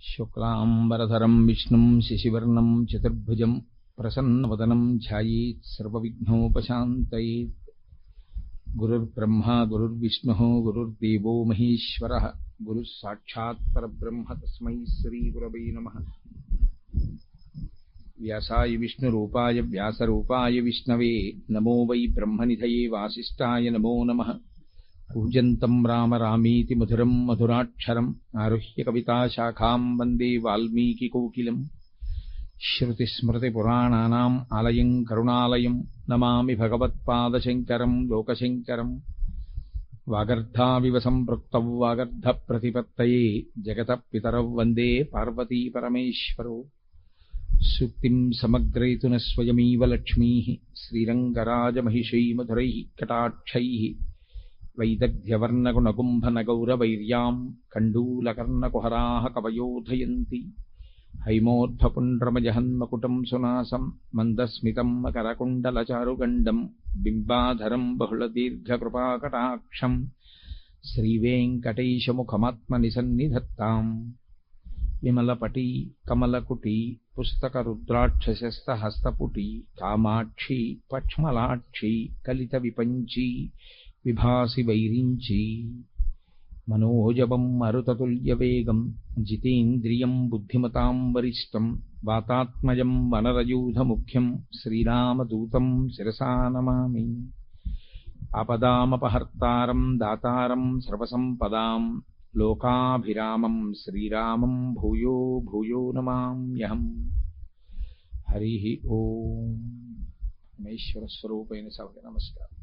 శుక్లాంబరధరం విష్ణుం శశివర్ణం చతుర్భుజం ప్రసన్నవదనం ధ్యాయేత్ సర్వవిఘ్నోపశాంతయేత్. గురుర్బ్రహ్మా గురుర్విష్ణుః గురుర్దేవో మహేశ్వరః గురుః సాక్షాత్ పరబ్రహ్మ తస్మై శ్రీగురవే నమః. వ్యాసాయ విష్ణురూపాయ వ్యాసరూపాయ విష్ణవే నమో వై బ్రహ్మనిధయే వాసిష్ఠాయ నమో నమః. కూజంతం రామ రామేతి మధురం మధురాక్షరం ఆరుహ్య కవితాశాఖాం వందే వాల్మీకికోకిలం. శ్రుతిస్మృతిపురాణానాం ఆలయం కరుణాలయం నమామి భగవత్పాదశంకరం లోకశంకరం. వాగర్ధావివ సంపృక్తౌ వాగర్ధప్రతిపత్తయే జగతః పితరౌ వందే పార్వతీపరమేశ్వరౌ. సూక్తిం సమగ్రయతున స్వయమేవ లక్ష్మీః శ్రీరంగరాజమహిషై మధురైః కటాక్షైః. వైదగ్ధ్యవర్ణగుణగుంభనగౌరవైర్యాం కండూలకర్ణకుహరాः కవయోధయంతి. హైమోర్ధ్వపుండ్రమజహన్మకుటం సునాసం మందస్మితం మకరకుండలచారుగండం బింబాధరం బహుళదీర్ఘకృపాకటాక్షం. శ్రీవేంకటేశముఖమాత్మనిసన్నిధత్తాం. విమలపటీ కమలకుటీ పుస్తకరుద్రాక్షశస్తహస్తపుటీ కామాక్షి పక్ష్మలాక్షి కలితవిపంచీ విభాసి వైరించి. మనోజవం మరుతతుల్యవేగం జితేంద్రియం బుద్ధిమతాం వరిష్టం వాతాత్మజం వనరయూధముఖ్యం శ్రీరామదూతం శిరసా నమామి. ఆపదామపహర్తారం దాతారం సర్వసంపదాం లోకాభిరామం శ్రీరామం భూయో భూయో నమామ్యహం. హరి ఓం. పరమేశ్వర స్వరూపైన సభకి నమస్కారం.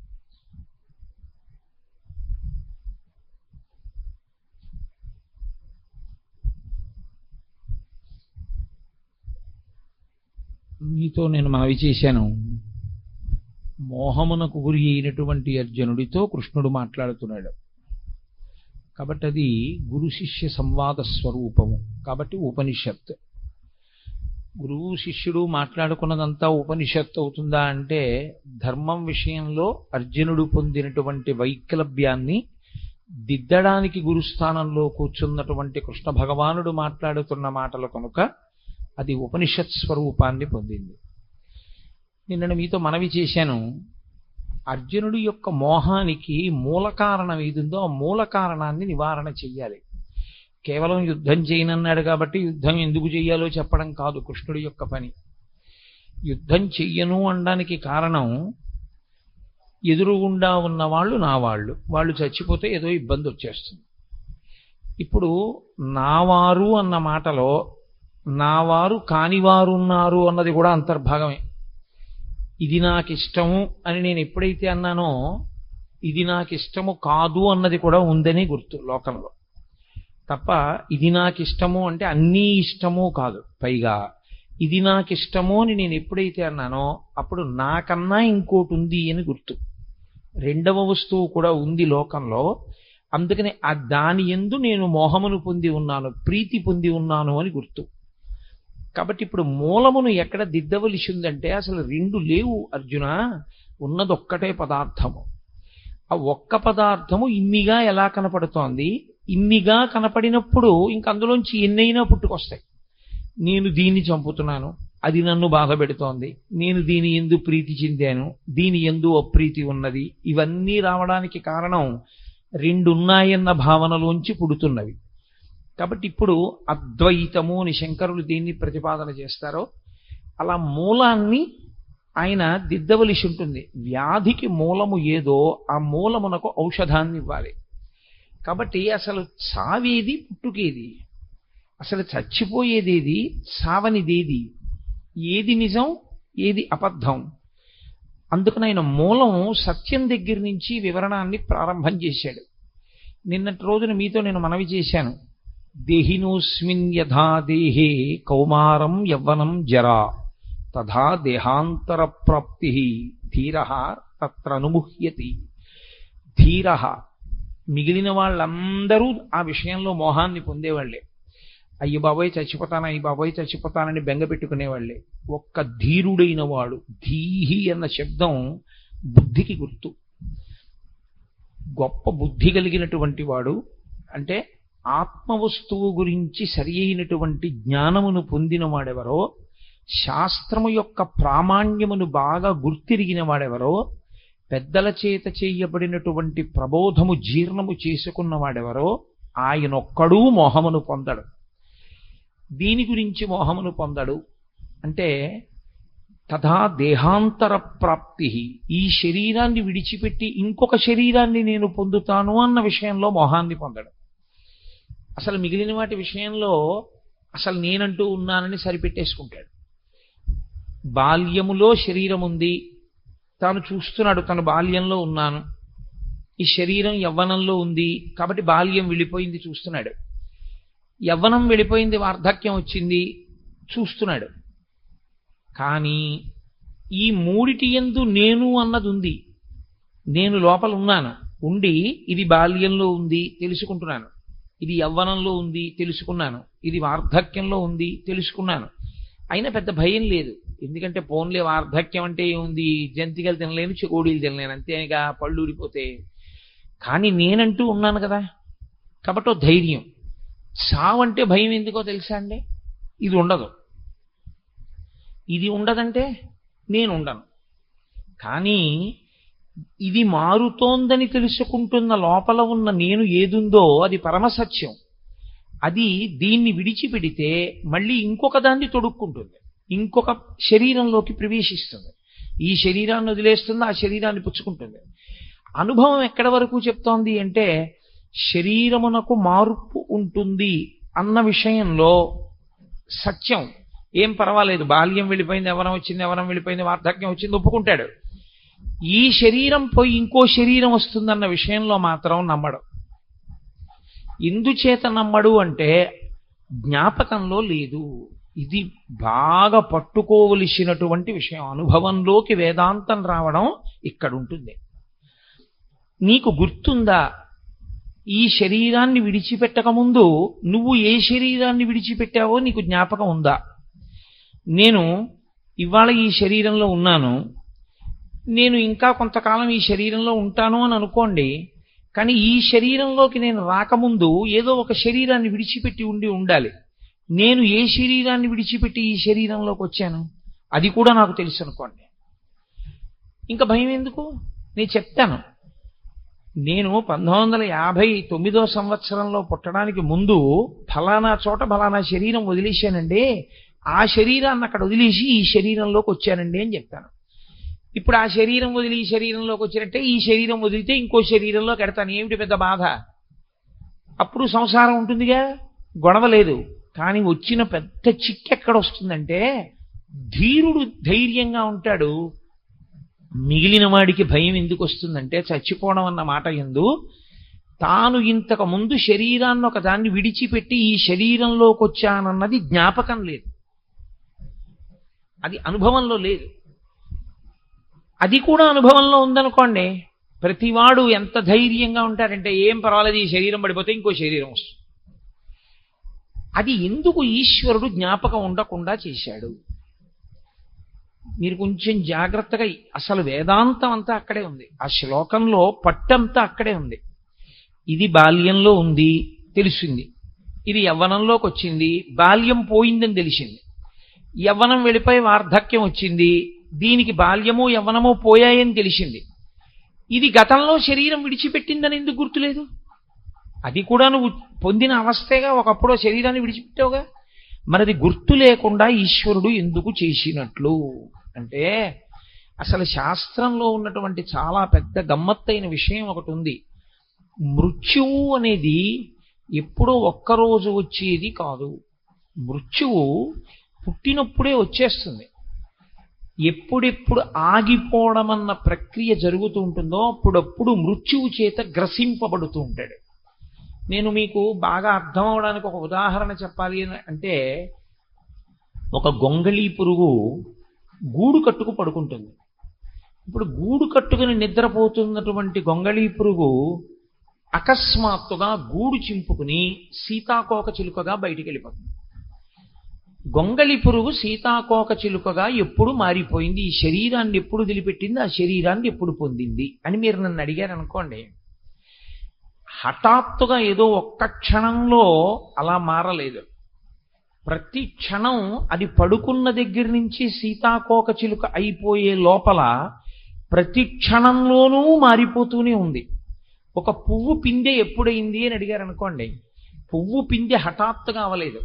మీతో నేను మనవి చేశాను, మోహమునకు గురి అయినటువంటి అర్జునుడితో కృష్ణుడు మాట్లాడుతున్నాడు కాబట్టి అది గురు శిష్య సంవాద స్వరూపము. కాబట్టి ఉపనిషత్. గురువు శిష్యుడు మాట్లాడుకున్నదంతా ఉపనిషత్తు అవుతుందా అంటే, ధర్మం విషయంలో అర్జునుడు పొందినటువంటి వైక్లభ్యాన్ని దిద్దడానికి గురుస్థానంలో కూర్చున్నటువంటి కృష్ణ భగవానుడు మాట్లాడుతున్న మాటలు కనుక అది ఉపనిషత్ స్వరూపాన్ని పొందింది. నిన్న మీతో మనవి చేశాను, అర్జునుడి యొక్క మోహానికి మూల కారణం ఏదుందో ఆ మూల కారణాన్ని నివారణ చెయ్యాలి. కేవలం యుద్ధం చేయనన్నాడు కాబట్టి యుద్ధం ఎందుకు చెయ్యాలో చెప్పడం కాదు కృష్ణుడి యొక్క పని. యుద్ధం చెయ్యను అనడానికి కారణం, ఎదురుగుండా ఉన్న వాళ్ళు నా వాళ్ళు చచ్చిపోతే ఏదో ఇబ్బంది వచ్చేస్తుంది. ఇప్పుడు నావారు అన్న మాటలో నావారు కానివారున్నారు అన్నది కూడా అంతర్భాగమే. ఇది నాకిష్టము అని నేను ఎప్పుడైతే అన్నానో, ఇది నాకిష్టము కాదు అన్నది కూడా ఉందని గుర్తు లోకంలో. తప్ప ఇది నాకిష్టము అంటే అన్నీ ఇష్టము కాదు. పైగా ఇది నాకిష్టము అని నేను ఎప్పుడైతే అన్నానో అప్పుడు నాకన్నా ఇంకోటి ఉంది అని గుర్తు. రెండవ వస్తువు కూడా ఉంది లోకంలో. అందుకని ఆ దాని యందు నేను మోహమును పొంది ఉన్నాను, ప్రీతి పొంది ఉన్నాను అని గుర్తు. కాబట్టి ఇప్పుడు మూలమును ఎక్కడ దిద్దవలసి ఉందంటే, అసలు రెండు లేవు అర్జున, ఉన్నదొక్కటే పదార్థము. ఆ ఒక్క పదార్థము ఇన్నిగా ఎలా కనపడుతోంది? ఇన్నిగా కనపడినప్పుడు ఇంక అందులోంచి ఎన్నైనా పుట్టుకొస్తాయి. నేను దీన్ని చంపుతున్నాను, అది నన్ను బాధ పెడుతోంది, నేను దీని యందు ప్రీతి చెందాను, దీని యందు అప్రీతి ఉన్నది. ఇవన్నీ రావడానికి కారణం రెండున్నాయన్న భావనలోంచి పుడుతున్నవి. కాబట్టి ఇప్పుడు అద్వైతము అని శంకరులు దీన్ని ప్రతిపాదన చేస్తారో అలా మూలాన్ని ఆయన దిద్దవలసి ఉంటుంది. వ్యాధికి మూలము ఏదో ఆ మూలమునకు ఔషధాన్ని ఇవ్వాలి. కాబట్టి అసలు చావేది, పుట్టుకేది, అసలు చచ్చిపోయేదేది, సావనిదేది, ఏది నిజం ఏది అబద్ధం. అందుకని ఆయన మూలం సత్యం దగ్గర నుంచి వివరణాన్ని ప్రారంభం చేశాడు. నిన్నటి రోజున మీతో నేను మనవి చేశాను, దేహినోస్మిన్ యథా దేహే కౌమారం యవ్వనం జరా తథా దేహాంతర ప్రాప్తి ధీరః తత్రనుముహ్యతి. ధీరః, మిగిలిన వాళ్ళందరూ ఆ విషయంలో మోహాన్ని పొందేవాళ్లే. అయ్యి బాబోయ్ చచ్చిపోతాను, అయ్యి బాబోయ్ చచ్చిపోతానని బెంగ పెట్టుకునేవాళ్లే. ఒక్క ధీరుడైన వాడు, ధీహి అన్న శబ్దం బుద్ధికి గుర్తు. గొప్ప బుద్ధి కలిగినటువంటి వాడు అంటే ఆత్మవస్తువు గురించి సరి అయినటువంటి జ్ఞానమును పొందిన వాడెవరో, శాస్త్రము యొక్క ప్రామాణ్యమును బాగా గుర్తిరిగిన వాడెవరో, పెద్దల చేత చేయబడినటువంటి ప్రబోధము జీర్ణము చేసుకున్నవాడెవరో ఆయనొక్కడూ మోహమును పొందడు. దీని గురించి మోహమును పొందడు అంటే తథా దేహాంతర ప్రాప్తి, ఈ శరీరాన్ని విడిచిపెట్టి ఇంకొక శరీరాన్ని నేను పొందుతాను అన్న విషయంలో మోహాన్ని పొందడు. అసలు మిగిలిన వాటి విషయంలో అసలు నేనంటూ ఉన్నానని సరిపెట్టేసుకుంటాడు. బాల్యములో శరీరం ఉంది, తాను చూస్తున్నాడు తను బాల్యంలో ఉన్నాను, ఈ శరీరం యవ్వనంలో ఉంది కాబట్టి బాల్యం వెళ్ళిపోయింది చూస్తున్నాడు, యవ్వనం వెళ్ళిపోయింది వార్ధక్యం వచ్చింది చూస్తున్నాడు. కానీ ఈ మూడిటి యందు నేను అన్నది ఉంది. నేను లోపల ఉన్నాను, ఉండి ఇది బాల్యంలో ఉంది తెలుసుకుంటున్నాను, ఇది యవ్వనంలో ఉంది తెలుసుకున్నాను, ఇది వార్ధక్యంలో ఉంది తెలుసుకున్నాను. అయినా పెద్ద భయం లేదు, ఎందుకంటే పోన్లే వార్ధక్యం అంటే ఏముంది, జంతికలు తినలేను చెకోడీలు తినలేను అంతేగా, పళ్ళు ఊడిపోతే. కానీ నేనంటూ ఉన్నాను కదా, కాబట్టి ఓ ధైర్యం. సావంటే భయం ఎందుకో తెలుసా అండి? ఇది ఉండదు, ఇది ఉండదంటే నేను ఉండను. కానీ ఇది మారుతోందని తెలుసుకుంటున్న లోపల ఉన్న నేను ఏదుందో అది పరమసత్యం. అది దీన్ని విడిచిపెడితే మళ్ళీ ఇంకొక దాన్ని తొడుక్కుంటుంది, ఇంకొక శరీరంలోకి ప్రవేశిస్తుంది, ఈ శరీరాన్ని వదిలేస్తుంది, ఆ శరీరాన్ని పుచ్చుకుంటుంది. అనుభవం ఎక్కడి వరకు చెప్తోంది అంటే శరీరమునకు మార్పు ఉంటుంది అన్న విషయంలో సత్యం. ఏం పర్వాలేదు, బాల్యం వెళ్ళిపోయింది, యవ్వనం వచ్చింది, యవ్వనం వెళ్ళిపోయింది, వార్ధక్యం వచ్చింది ఒప్పుకుంటాడు. ఈ శరీరం పోయి ఇంకో శరీరం వస్తుందన్న విషయంలో మాత్రం నమ్మడు. ఎందుచేత నమ్మడు అంటే జ్ఞాపకంలో లేదు. ఇది బాగా పట్టుకోవలసినటువంటి విషయం. అనుభవంలోకి వేదాంతం రావడం ఇక్కడ ఉంటుంది. నీకు గుర్తుందా, ఈ శరీరాన్ని విడిచిపెట్టకముందు నువ్వు ఏ శరీరాన్ని విడిచిపెట్టావో నీకు జ్ఞాపకం ఉందా? నేను ఇవాళ ఈ శరీరంలో ఉన్నాను, నేను ఇంకా కొంతకాలం ఈ శరీరంలో ఉంటాను అని అనుకోండి. కానీ ఈ శరీరంలోకి నేను రాకముందు ఏదో ఒక శరీరాన్ని విడిచిపెట్టి ఉండాలి. నేను ఏ శరీరాన్ని విడిచిపెట్టి ఈ శరీరంలోకి వచ్చాను అది కూడా నాకు తెలుసు అనుకోండి. ఇంకా భయం ఎందుకు? నేను చెప్తాను. నేను 1959 సంవత్సరంలో పుట్టడానికి ముందు ఫలానా చోట ఫలానా శరీరం వదిలేశానండి, ఆ శరీరాన్ని అక్కడ వదిలేసి ఈ శరీరంలోకి వచ్చానండి అని చెప్తాను. ఇప్పుడు ఆ శరీరం వదిలి ఈ శరీరంలోకి వచ్చినట్టే ఈ శరీరం వదిలితే ఇంకో శరీరంలోకి ఎడతాను. ఏమిటి పెద్ద బాధ? అప్పుడు సంసారం ఉంటుందిగా, గొడవ లేదు. కానీ వచ్చిన పెద్ద చిక్కు ఎక్కడ వస్తుందంటే ధీరుడు ధైర్యంగా ఉంటాడు, మిగిలిన వాడికి భయం ఎందుకు వస్తుందంటే చచ్చిపోవడం అన్న మాట యందు తాను ఇంతకు ముందు శరీరాన్ని ఒక దాన్ని విడిచిపెట్టి ఈ శరీరంలోకి వచ్చానన్నది జ్ఞాపకం లేదు, అది అనుభవంలో లేదు. అది కూడా అనుభవంలో ఉందనుకోండి, ప్రతివాడు ఎంత ధైర్యంగా ఉంటారంటే ఏం పర్వాలేదు, ఈ శరీరం పడిపోతే ఇంకో శరీరం వస్తుంది. అది ఎందుకు ఈశ్వరుడు జ్ఞాపకం ఉండకుండా చేశాడు? మీరు కొంచెం జాగ్రత్తగా, అసలు వేదాంతం అంతా అక్కడే ఉంది, ఆ శ్లోకంలో పట్టంతా అక్కడే ఉంది. ఇది బాల్యంలో ఉంది తెలిసింది, ఇది యవ్వనంలోకి వచ్చింది, బాల్యం పోయిందని తెలిసింది, యవ్వనం వెళ్ళిపోయి వార్ధక్యం వచ్చింది, దీనికి బాల్యము యవ్వనము పోయాయని తెలిసింది. ఇది గతంలో శరీరం విడిచిపెట్టిందని ఎందుకు గుర్తులేదు? అది కూడా నువ్వు పొందిన అవస్థేగా, ఒకప్పుడు శరీరాన్ని విడిచిపెట్టావుగా. మనది గుర్తు లేకుండా ఈశ్వరుడు ఎందుకు చేసినట్లు అంటే అసలు శాస్త్రంలో ఉన్నటువంటి చాలా పెద్ద గమ్మత్తైన విషయం ఒకటి ఉంది. మృత్యువు అనేది ఎప్పుడో ఒక్కరోజు వచ్చేది కాదు. మృత్యువు పుట్టినప్పుడే వచ్చేస్తుంది. ఎప్పుడెప్పుడు ఆగిపోవడం అన్న ప్రక్రియ జరుగుతూ ఉంటుందో అప్పుడప్పుడు మృత్యువు చేత గ్రసింపబడుతూ ఉంటాడు. నేను మీకు బాగా అర్థం అవడానికి ఒక ఉదాహరణ చెప్పాలి అంటే, ఒక గొంగళీ పురుగు గూడు కట్టుకు పడుకుంటుంది. ఇప్పుడు గూడు కట్టుకుని నిద్రపోతున్నటువంటి గొంగళీ పురుగు అకస్మాత్తుగా గూడు చింపుకుని సీతాకోక చిలుకగా బయటికి వెళ్ళిపోతుంది. గొంగళి పురుగు సీతాకోక చిలుకగా ఎప్పుడు మారిపోయింది, ఈ శరీరాన్ని ఎప్పుడు వదిలిపెట్టింది, ఆ శరీరాన్ని ఎప్పుడు పొందింది అని మీరు నన్ను అడిగారు అనుకోండి, హఠాత్తుగా ఏదో ఒక్క క్షణంలో అలా మారలేదు. ప్రతి క్షణం అది పడుకున్న దగ్గర నుంచి సీతాకోక చిలుక అయిపోయే లోపల ప్రతి క్షణంలోనూ మారిపోతూనే ఉంది. ఒక పువ్వు పిందె ఎప్పుడైంది అని అడిగారు అనుకోండి, పువ్వు పిందె హఠాత్తుగా అవ్వలేదు.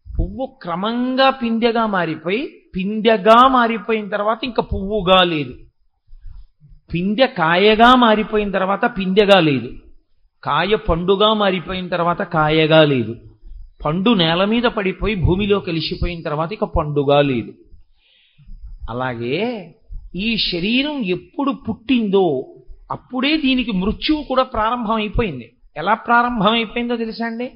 పువ్వు క్రమంగా పిందెగా మారిపోయి పిందెగా మారిపోయిన తర్వాత ఇంకా పువ్వుగా లేదు. పిందె కాయగా మారిపోయిన తర్వాత పిందెగా లేదు. కాయ పండుగా మారిపోయిన తర్వాత కాయగా లేదు. పండు నేల మీద పడిపోయి భూమిలో కలిసిపోయిన తర్వాత ఇక పండుగా లేదు. అలాగే ఈ శరీరం ఎప్పుడు పుట్టిందో అప్పుడే దీనికి మృత్యువు కూడా ప్రారంభం అయిపోయింది. ఎలా ప్రారంభం అయిపోయిందో తెలుసా అండి?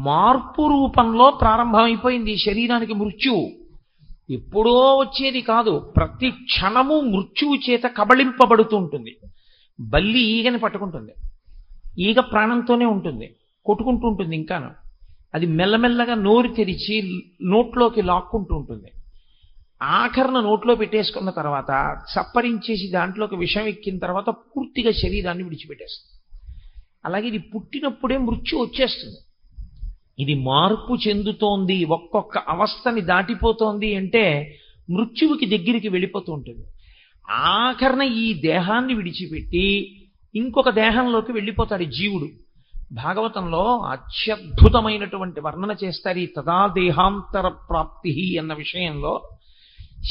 మార్పు రూపంలో ప్రారంభం అయిపోయింది ఈ శరీరానికి మృత్యువు. ఎప్పుడో వచ్చేది కాదు, ప్రతి క్షణము మృత్యువు చేత కబళింపబడుతూ ఉంటుంది. బల్లి ఈగని పట్టుకుంటుంది, ఈగ ప్రాణంతోనే ఉంటుంది, కొట్టుకుంటూ ఉంటుంది. ఇంకాను అది మెల్లమెల్లగా నోరు తెరిచి నోట్లోకి లాక్కుంటూ ఉంటుంది. ఆఖరణ నోట్లో పెట్టేసుకున్న తర్వాత చప్పరించేసి దాంట్లోకి విషం ఎక్కిన తర్వాత పూర్తిగా శరీరాన్ని విడిచిపెట్టేస్తుంది. అలాగే ఇది పుట్టినప్పుడే మృత్యు వచ్చేస్తుంది. ఇది మార్పు చెందుతోంది, ఒక్కొక్క అవస్థని దాటిపోతోంది అంటే మృత్యువుకి దగ్గరికి వెళ్ళిపోతూ ఉంటుంది. ఆఖరణ ఈ దేహాన్ని విడిచిపెట్టి ఇంకొక దేహంలోకి వెళ్ళిపోతాడు జీవుడు. భాగవతంలో అత్యద్భుతమైనటువంటి వర్ణన చేస్తారు ఈ తదా దేహాంతర ప్రాప్తి అన్న విషయంలో.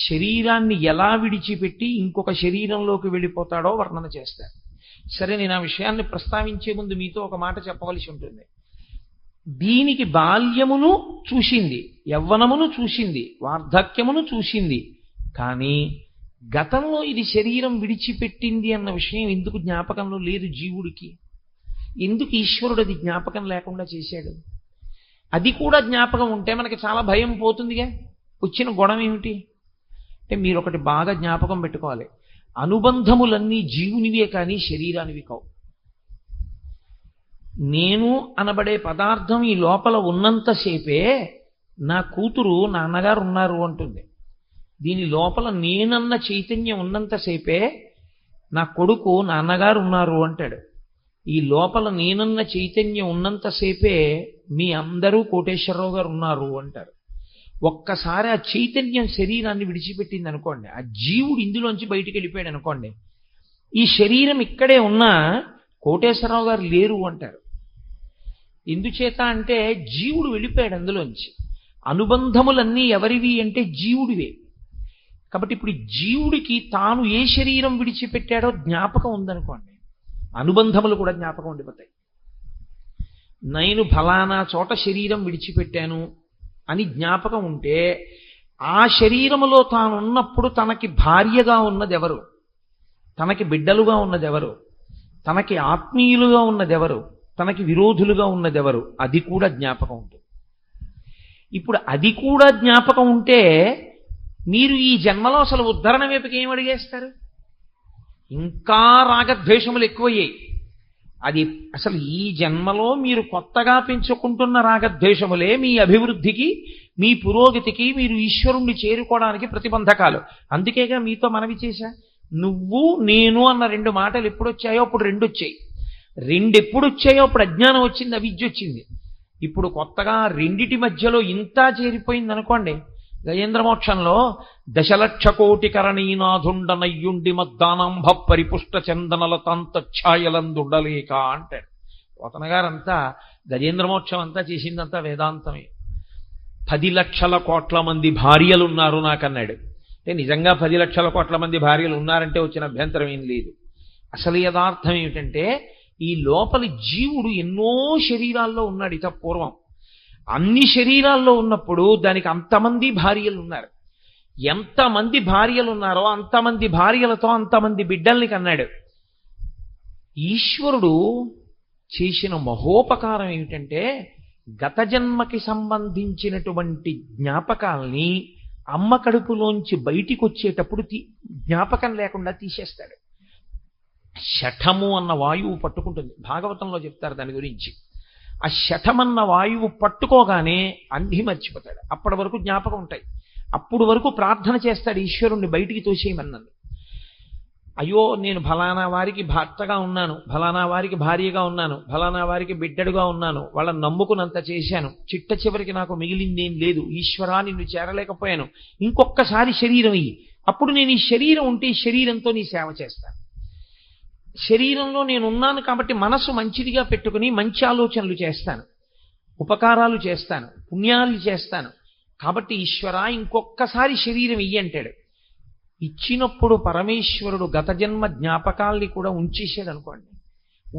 శరీరాన్ని ఎలా విడిచిపెట్టి ఇంకొక శరీరంలోకి వెళ్ళిపోతాడో వర్ణన చేస్తారు. సరే, నేను ఆ విషయాన్ని ప్రస్తావించే ముందు మీతో ఒక మాట చెప్పవలసి ఉంటుంది. దీనికి బాల్యమును చూసింది, యవ్వనమును చూసింది, వార్ధక్యమును చూసింది, కానీ గతంలో ఇది శరీరం విడిచిపెట్టింది అన్న విషయం ఎందుకు జ్ఞాపకంలో లేదు జీవుడికి? ఎందుకు ఈశ్వరుడు అది జ్ఞాపకం లేకుండా చేశాడు? అది కూడా జ్ఞాపకం ఉంటే మనకి చాలా భయం పోతుందిగా. వచ్చిన గొడవ ఏమిటి అంటే, మీరు ఒకటి బాగా జ్ఞాపకం పెట్టుకోవాలి, అనుబంధములన్నీ జీవునివే కానీ శరీరానివి కావు. నేను అనబడే పదార్థం ఈ లోపల ఉన్నంతసేపే నా కూతురు నాన్నగారు ఉన్నారు అంటుంది. దీని లోపల నేనన్న చైతన్యం ఉన్నంతసేపే నా కొడుకు నాన్నగారు ఉన్నారు అంటాడు. ఈ లోపల నేనన్న చైతన్యం ఉన్నంతసేపే మీ అందరూ కోటేశ్వరరావు గారు ఉన్నారు అంటారు. ఒక్కసారి ఆ చైతన్యం శరీరాన్ని విడిచిపెట్టింది అనుకోండి, ఆ జీవుడు ఇందులోంచి బయటికి వెళ్ళిపోయాడు అనుకోండి, ఈ శరీరం ఇక్కడే ఉన్నా కోటేశ్వరరావు గారు లేరు అంటారు. ఎందుచేత అంటే జీవుడు వెళ్ళిపోయాడు అందులోంచి. అనుబంధములన్నీ ఎవరివి అంటే జీవుడివే. కాబట్టి ఇప్పుడు జీవుడికి తాను ఏ శరీరం విడిచిపెట్టాడో జ్ఞాపకం ఉందనుకోండి, అనుబంధములు కూడా జ్ఞాపకం ఉండిపోతాయి. నేను ఫలానా చోట శరీరం విడిచిపెట్టాను అని జ్ఞాపకం ఉంటే ఆ శరీరములో తాను ఉన్నప్పుడు తనకి భార్యగా ఉన్నదెవరు, తనకి బిడ్డలుగా ఉన్నదెవరు, తనకి ఆత్మీయులుగా ఉన్నదెవరు, తనకి విరోధులుగా ఉన్నదెవరు, అది కూడా జ్ఞాపకం ఉంటుంది. ఇప్పుడు అది కూడా జ్ఞాపకం ఉంటే మీరు ఈ జన్మలో అసలు ఉద్ధరణ వైపుకి ఏం అడిగేస్తారు? ఇంకా రాగద్వేషములు ఎక్కువయ్యాయి. అది అసలు ఈ జన్మలో మీరు కొత్తగా పెంచుకుంటున్న రాగద్వేషములే మీ అభివృద్ధికి, మీ పురోగతికి, మీరు ఈశ్వరుణ్ణి చేరుకోవడానికి ప్రతిబంధకాలు. అందుకేగా మీతో మనవి చేశా, నువ్వు నేను అన్న రెండు మాటలు ఎప్పుడొచ్చాయో అప్పుడు రెండు వచ్చాయి. రెండు ఎప్పుడు వచ్చాయో అప్పుడు అజ్ఞానం వచ్చింది, అవిద్య వచ్చింది. ఇప్పుడు కొత్తగా రెండిటి మధ్యలో ఇంత చేరిపోయింది అనుకోండి. గజేంద్రమోక్షంలో దశలక్ష కోటి కరణీనాథుండనయ్యుండి మద్దానంభ పరిపుష్ట చందనల తంతఛాయలందుండలేక అంటాడు. పోతన గారంతా గజేంద్రమోక్షం అంతా చేసిందంతా వేదాంతమే. 10 లక్షల కోట్ల మంది భార్యలు ఉన్నారు నాకన్నాడు. అంటే నిజంగా 10 లక్షల కోట్ల మంది భార్యలు ఉన్నారంటే వచ్చిన అభ్యంతరం ఏం లేదు. అసలు యథార్థం ఏమిటంటే, ఈ లోపలి జీవుడు ఎన్నో శరీరాల్లో ఉన్నాడు ఇత పూర్వం. అన్ని శరీరాల్లో ఉన్నప్పుడు దానికి అంతమంది భార్యలు ఉన్నారు. ఎంతమంది భార్యలు ఉన్నారో అంతమంది భార్యలతో అంతమంది బిడ్డల్ని కన్నాడు. ఈశ్వరుడు చేసిన మహోపకారం ఏమిటంటే, గత జన్మకి సంబంధించినటువంటి జ్ఞాపకాల్ని అమ్మ కడుపులోంచి బయటికి వచ్చేటప్పుడు జ్ఞాపకం లేకుండా తీసేస్తాడు. శఠము అన్న వాయువు పట్టుకుంటుంది. భాగవతంలో చెప్తారు దాని గురించి. ఆ శఠమన్న వాయువు పట్టుకోగానే అన్నీ మర్చిపోతాడు. అప్పటి వరకు జ్ఞాపకం ఉంటాయి. అప్పుడు వరకు ప్రార్థన చేస్తాడు ఈశ్వరుణ్ణి బయటికి తోసేయమన్నది. అయ్యో నేను ఫలానా వారికి భర్తగా ఉన్నాను, ఫలానా వారికి భార్యగా ఉన్నాను, ఫలానా వారికి బిడ్డడుగా ఉన్నాను, వాళ్ళని నమ్ముకున్నంత చేశాను, చిట్ట చివరికి నాకు మిగిలిందేం లేదు, ఈశ్వరా నిన్ను చేరలేకపోయాను, ఇంకొక్కసారి శరీరం ఇయ్యి, అప్పుడు నేను ఈ శరీరం ఉంటే ఈ శరీరంతో నీ సేవ చేస్తాను. శరీరంలో నేను ఉన్నాను కాబట్టి మనసు మంచిదిగా పెట్టుకుని మంచి ఆలోచనలు చేస్తాను, ఉపకారాలు చేస్తాను, పుణ్యాలు చేస్తాను. కాబట్టి ఈశ్వరా ఇంకొక్కసారి శరీరం ఇయ్యి అంటాడు. ఇచ్చినప్పుడు పరమేశ్వరుడు గత జన్మ జ్ఞాపకాల్ని కూడా ఉంచేసాడు అనుకోండి,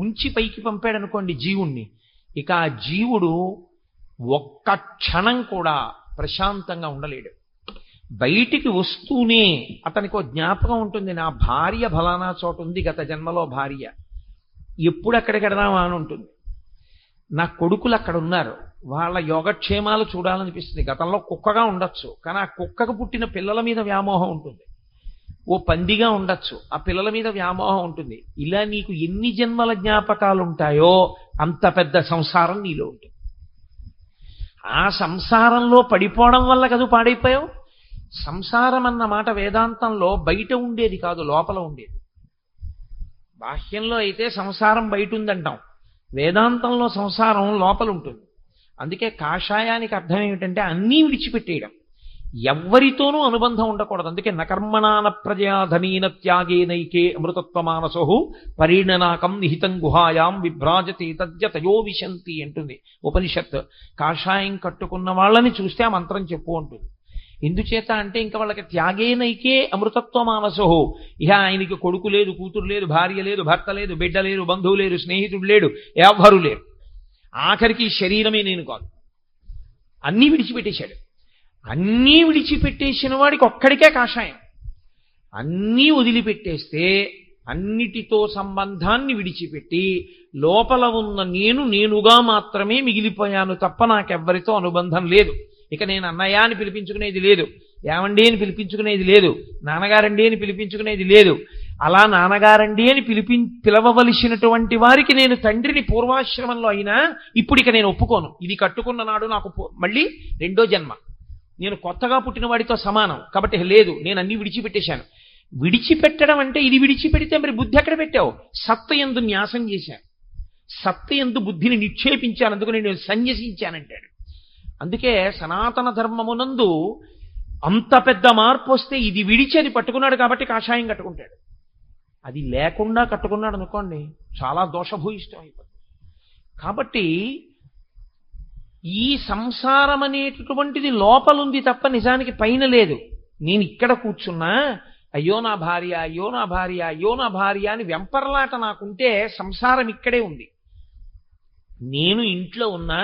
ఉంచి పైకి పంపాడు అనుకోండి జీవుణ్ణి, ఇక ఆ జీవుడు ఒక్క క్షణం కూడా ప్రశాంతంగా ఉండలేడు. బయటికి వస్తూనే అతనికి ఒక జ్ఞాపకం ఉంటుంది, నా భార్య ఫలానా చోట ఉంది, గత జన్మలో భార్య, ఎప్పుడు అక్కడికి వెడదామా అని ఉంటుంది. నా కొడుకులు అక్కడ ఉన్నారు, వాళ్ళ యోగక్షేమాలు చూడాలనిపిస్తుంది. గతంలో కుక్కగా ఉండొచ్చు, కానీ ఆ కుక్కకు పుట్టిన పిల్లల మీద వ్యామోహం ఉంటుంది. ఓ పందిగా ఉండొచ్చు, ఆ పిల్లల మీద వ్యామోహం ఉంటుంది. ఇలా నీకు ఎన్ని జన్మల జ్ఞాపకాలు ఉంటాయో అంత పెద్ద సంసారం నీలో ఉంటుంది. ఆ సంసారంలో పడిపోవడం వల్ల కదా పాడైపోయావు. సంసారం అన్న మాట వేదాంతంలో బయట ఉండేది కాదు, లోపల ఉండేది. బాహ్యంలో అయితే సంసారం బయట ఉందంటాం, వేదాంతంలో సంసారం లోపల ఉంటుంది. అందుకే కాషాయానికి అర్థం ఏమిటంటే అన్నీ విడిచిపెట్టేయడం, ఎవ్వరితోనూ అనుబంధం ఉండకూడదు. అందుకే నకర్మణాన ప్రజాధనీన త్యాగేనైకే అమృతత్వమానసో పరిణనాకం నిహితం గుహాయాం విభ్రాజతి తద్యతయో విశంతి అంటుంది ఉపనిషత్. కాషాయం కట్టుకున్న వాళ్ళని చూస్తే ఆ మంత్రం చెప్పు అంటుంది. ఎందుచేత అంటే ఇంకా వాళ్ళకి త్యాగేనైకే అమృతత్వమానసో, ఇహ ఆయనకి కొడుకు లేదు, కూతురు లేదు, భార్య లేదు, భర్త లేదు, బిడ్డ లేరు, బంధువు లేరు, స్నేహితుడు లేడు, ఎవ్వరూ లేరు. ఆఖరికి శరీరమే నేను కాదు, అన్నీ విడిచిపెట్టేశాడు. అన్నీ విడిచిపెట్టేసిన వాడికి ఒక్కడికే కాషాయం. అన్నీ వదిలిపెట్టేస్తే అన్నిటితో సంబంధాన్ని విడిచిపెట్టి లోపల ఉన్న నేనుగా మాత్రమే మిగిలిపోయాను తప్ప నాకెవ్వరితో అనుబంధం లేదు. ఇక నేను అన్నయ్య అని పిలిపించుకునేది లేదు, ఏమండి అని పిలిపించుకునేది లేదు, నాన్నగారండి అని పిలిపించుకునేది లేదు. అలా నాన్నగారండి అని పిలవవలసినటువంటి వారికి నేను తండ్రిని పూర్వాశ్రమంలో అయినా ఇప్పుడు ఇక నేను ఒప్పుకోను. ఇది కట్టుకున్న నాడు నాకు మళ్ళీ రెండో జన్మ, నేను కొత్తగా పుట్టిన వాడితో సమానం కాబట్టి లేదు, నేను అన్ని విడిచిపెట్టేశాను. విడిచిపెట్టడం అంటే ఇది విడిచిపెడితే మరి బుద్ధి ఎక్కడ పెట్టావు? సత్త యందు న్యాసం చేశాను, సత్త యందు బుద్ధిని నిక్షేపించాను, అందుకు నేను సన్యసించానంటాడు. అందుకే సనాతన ధర్మమునందు అంత పెద్ద మార్పు వస్తే ఇది విడిచి అది పట్టుకున్నాడు కాబట్టి కాషాయం కట్టుకుంటాడు. అది లేకుండా కట్టుకున్నాడు అనుకోండి చాలా దోషభూయిష్టం అయిపోతుంది. కాబట్టి ఈ సంసారం అనేటటువంటిది లోపలుంది తప్ప నిజానికి పైన లేదు. నేను ఇక్కడ కూర్చున్నా అయ్యో నా భార్య, అయ్యో నా భార్య, అయ్యో నా భార్య అని వెంపర్లాట నాకుంటే సంసారం ఇక్కడే ఉంది. నేను ఇంట్లో ఉన్నా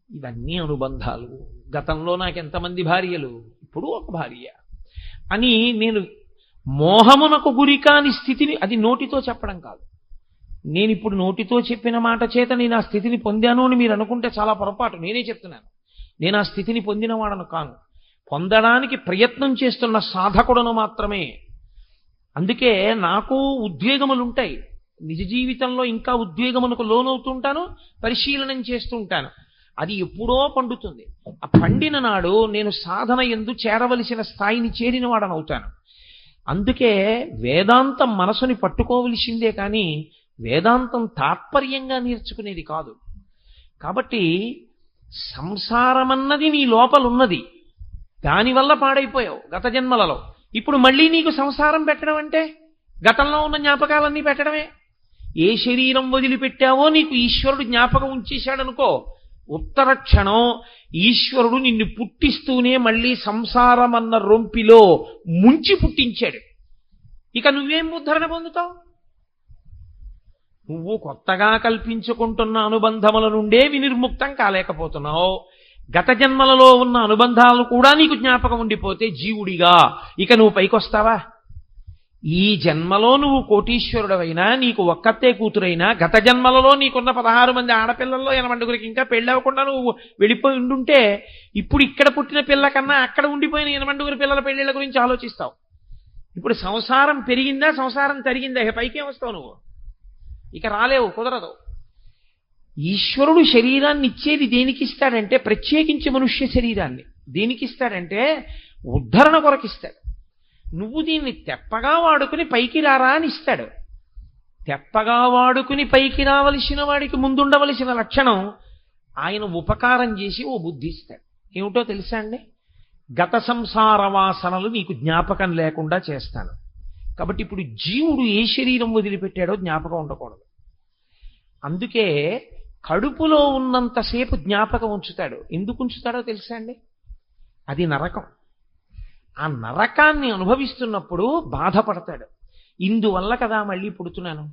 ఇవన్నీ అనుబంధాలు, గతంలో నాకు ఎంతమంది భార్యలు, ఇప్పుడు ఒక భార్య అని నేను మోహమునకు గురికాని స్థితిని, అది నోటితో చెప్పడం కాదు. నేను ఇప్పుడు నోటితో చెప్పిన మాట చేత నేను ఆ స్థితిని పొందాను అని మీరు అనుకుంటే చాలా పొరపాటు. నేనే చెప్తున్నాను, నేను ఆ స్థితిని పొందినవాడను కాను, పొందడానికి ప్రయత్నం చేస్తున్న సాధకుడను మాత్రమే. అందుకే నాకు ఉద్వేగములుంటాయి, నిజ జీవితంలో ఇంకా ఉద్వేగమునకు లోనవుతుంటాను, పరిశీలనం చేస్తూ ఉంటాను. అది ఎప్పుడో పండుతుంది. ఆ పండిన నాడు నేను సాధన యందు చేరవలసిన స్థాయిని చేరిన వాడనవుతాను. అందుకే వేదాంతం మనసుని పట్టుకోవలసిందే కానీ వేదాంతం తాత్పర్యంగా నేర్చుకునేది కాదు. కాబట్టి సంసారమన్నది నీ లోపలున్నది, దానివల్ల పాడైపోయావు గత జన్మలలో. ఇప్పుడు మళ్ళీ నీకు సంసారం పెట్టడం అంటే గతంలో ఉన్న జ్ఞాపకాలన్నీ పెట్టడమే. ఏ శరీరం వదిలిపెట్టావో నీకు ఈశ్వరుడు జ్ఞాపకం ఉంచేశాడనుకో, ఉత్తర క్షణం ఈశ్వరుడు నిన్ను పుట్టిస్తూనే మళ్ళీ సంసారమన్న రొంపిలో ముంచి పుట్టించాడు. ఇక నువ్వేం ఉద్ధరణ పొందుతావు? నువ్వు కొత్తగా కల్పించుకుంటున్న అనుబంధముల నుండే వినిర్ముక్తం కాలేకపోతున్నావు. గత జన్మలలో ఉన్న అనుబంధాలు కూడా నీకు జ్ఞాపకం ఉండిపోతే జీవుడిగా ఇక నువ్వు పైకొస్తావా? ఈ జన్మలో నువ్వు కోటీశ్వరుడవైనా, నీకు ఒక్కతే కూతురైనా, గత జన్మలలో నీకున్న 16 మంది ఆడపిల్లల్లో 80 ఇంకా పెళ్ళవకుండా నువ్వు వెళ్ళిపోయి ఉండుంటే ఇప్పుడు ఇక్కడ పుట్టిన పిల్ల కన్నా అక్కడ ఉండిపోయిన 80 పిల్లల పెళ్ళిళ్ళ గురించి ఆలోచిస్తావు. ఇప్పుడు సంసారం పెరిగిందా, సంసారం తరిగిందా, ఇక పైకే వస్తావు నువ్వు, ఇక రాలేవు, కుదరదు. ఈశ్వరుడు శరీరాన్ని ఇచ్చేది దేనికి ఇస్తాడంటే, ప్రత్యేకించి మనుష్య శరీరాన్ని దేనికి ఇస్తాడంటే ఉద్ధరణ కొరకిస్తాడు. నువ్వు దీన్ని తెప్పగా వాడుకుని పైకి రారా అని ఇస్తాడు. తెప్పగా వాడుకుని పైకి రావలసిన వాడికి ముందుండవలసిన లక్షణం ఆయన ఉపకారం చేసి ఓ బుద్ధి ఇస్తాడు. ఏమిటో తెలుసా అండి? గత సంసార వాసనలు నీకు జ్ఞాపకం లేకుండా చేస్తాను. కాబట్టి ఇప్పుడు జీవుడు ఏ శరీరం వదిలిపెట్టాడో జ్ఞాపకం ఉండకూడదు. అందుకే కడుపులో ఉన్నంతసేపు జ్ఞాపకం ఉంచుతాడు. ఎందుకు ఉంచుతాడో తెలుసా అండి? అది నరకం. ఆ నరకాన్ని అనుభవిస్తున్నప్పుడు బాధపడతాడు. ఇందువల్ల కదా మళ్ళీ పుడుతున్నాను.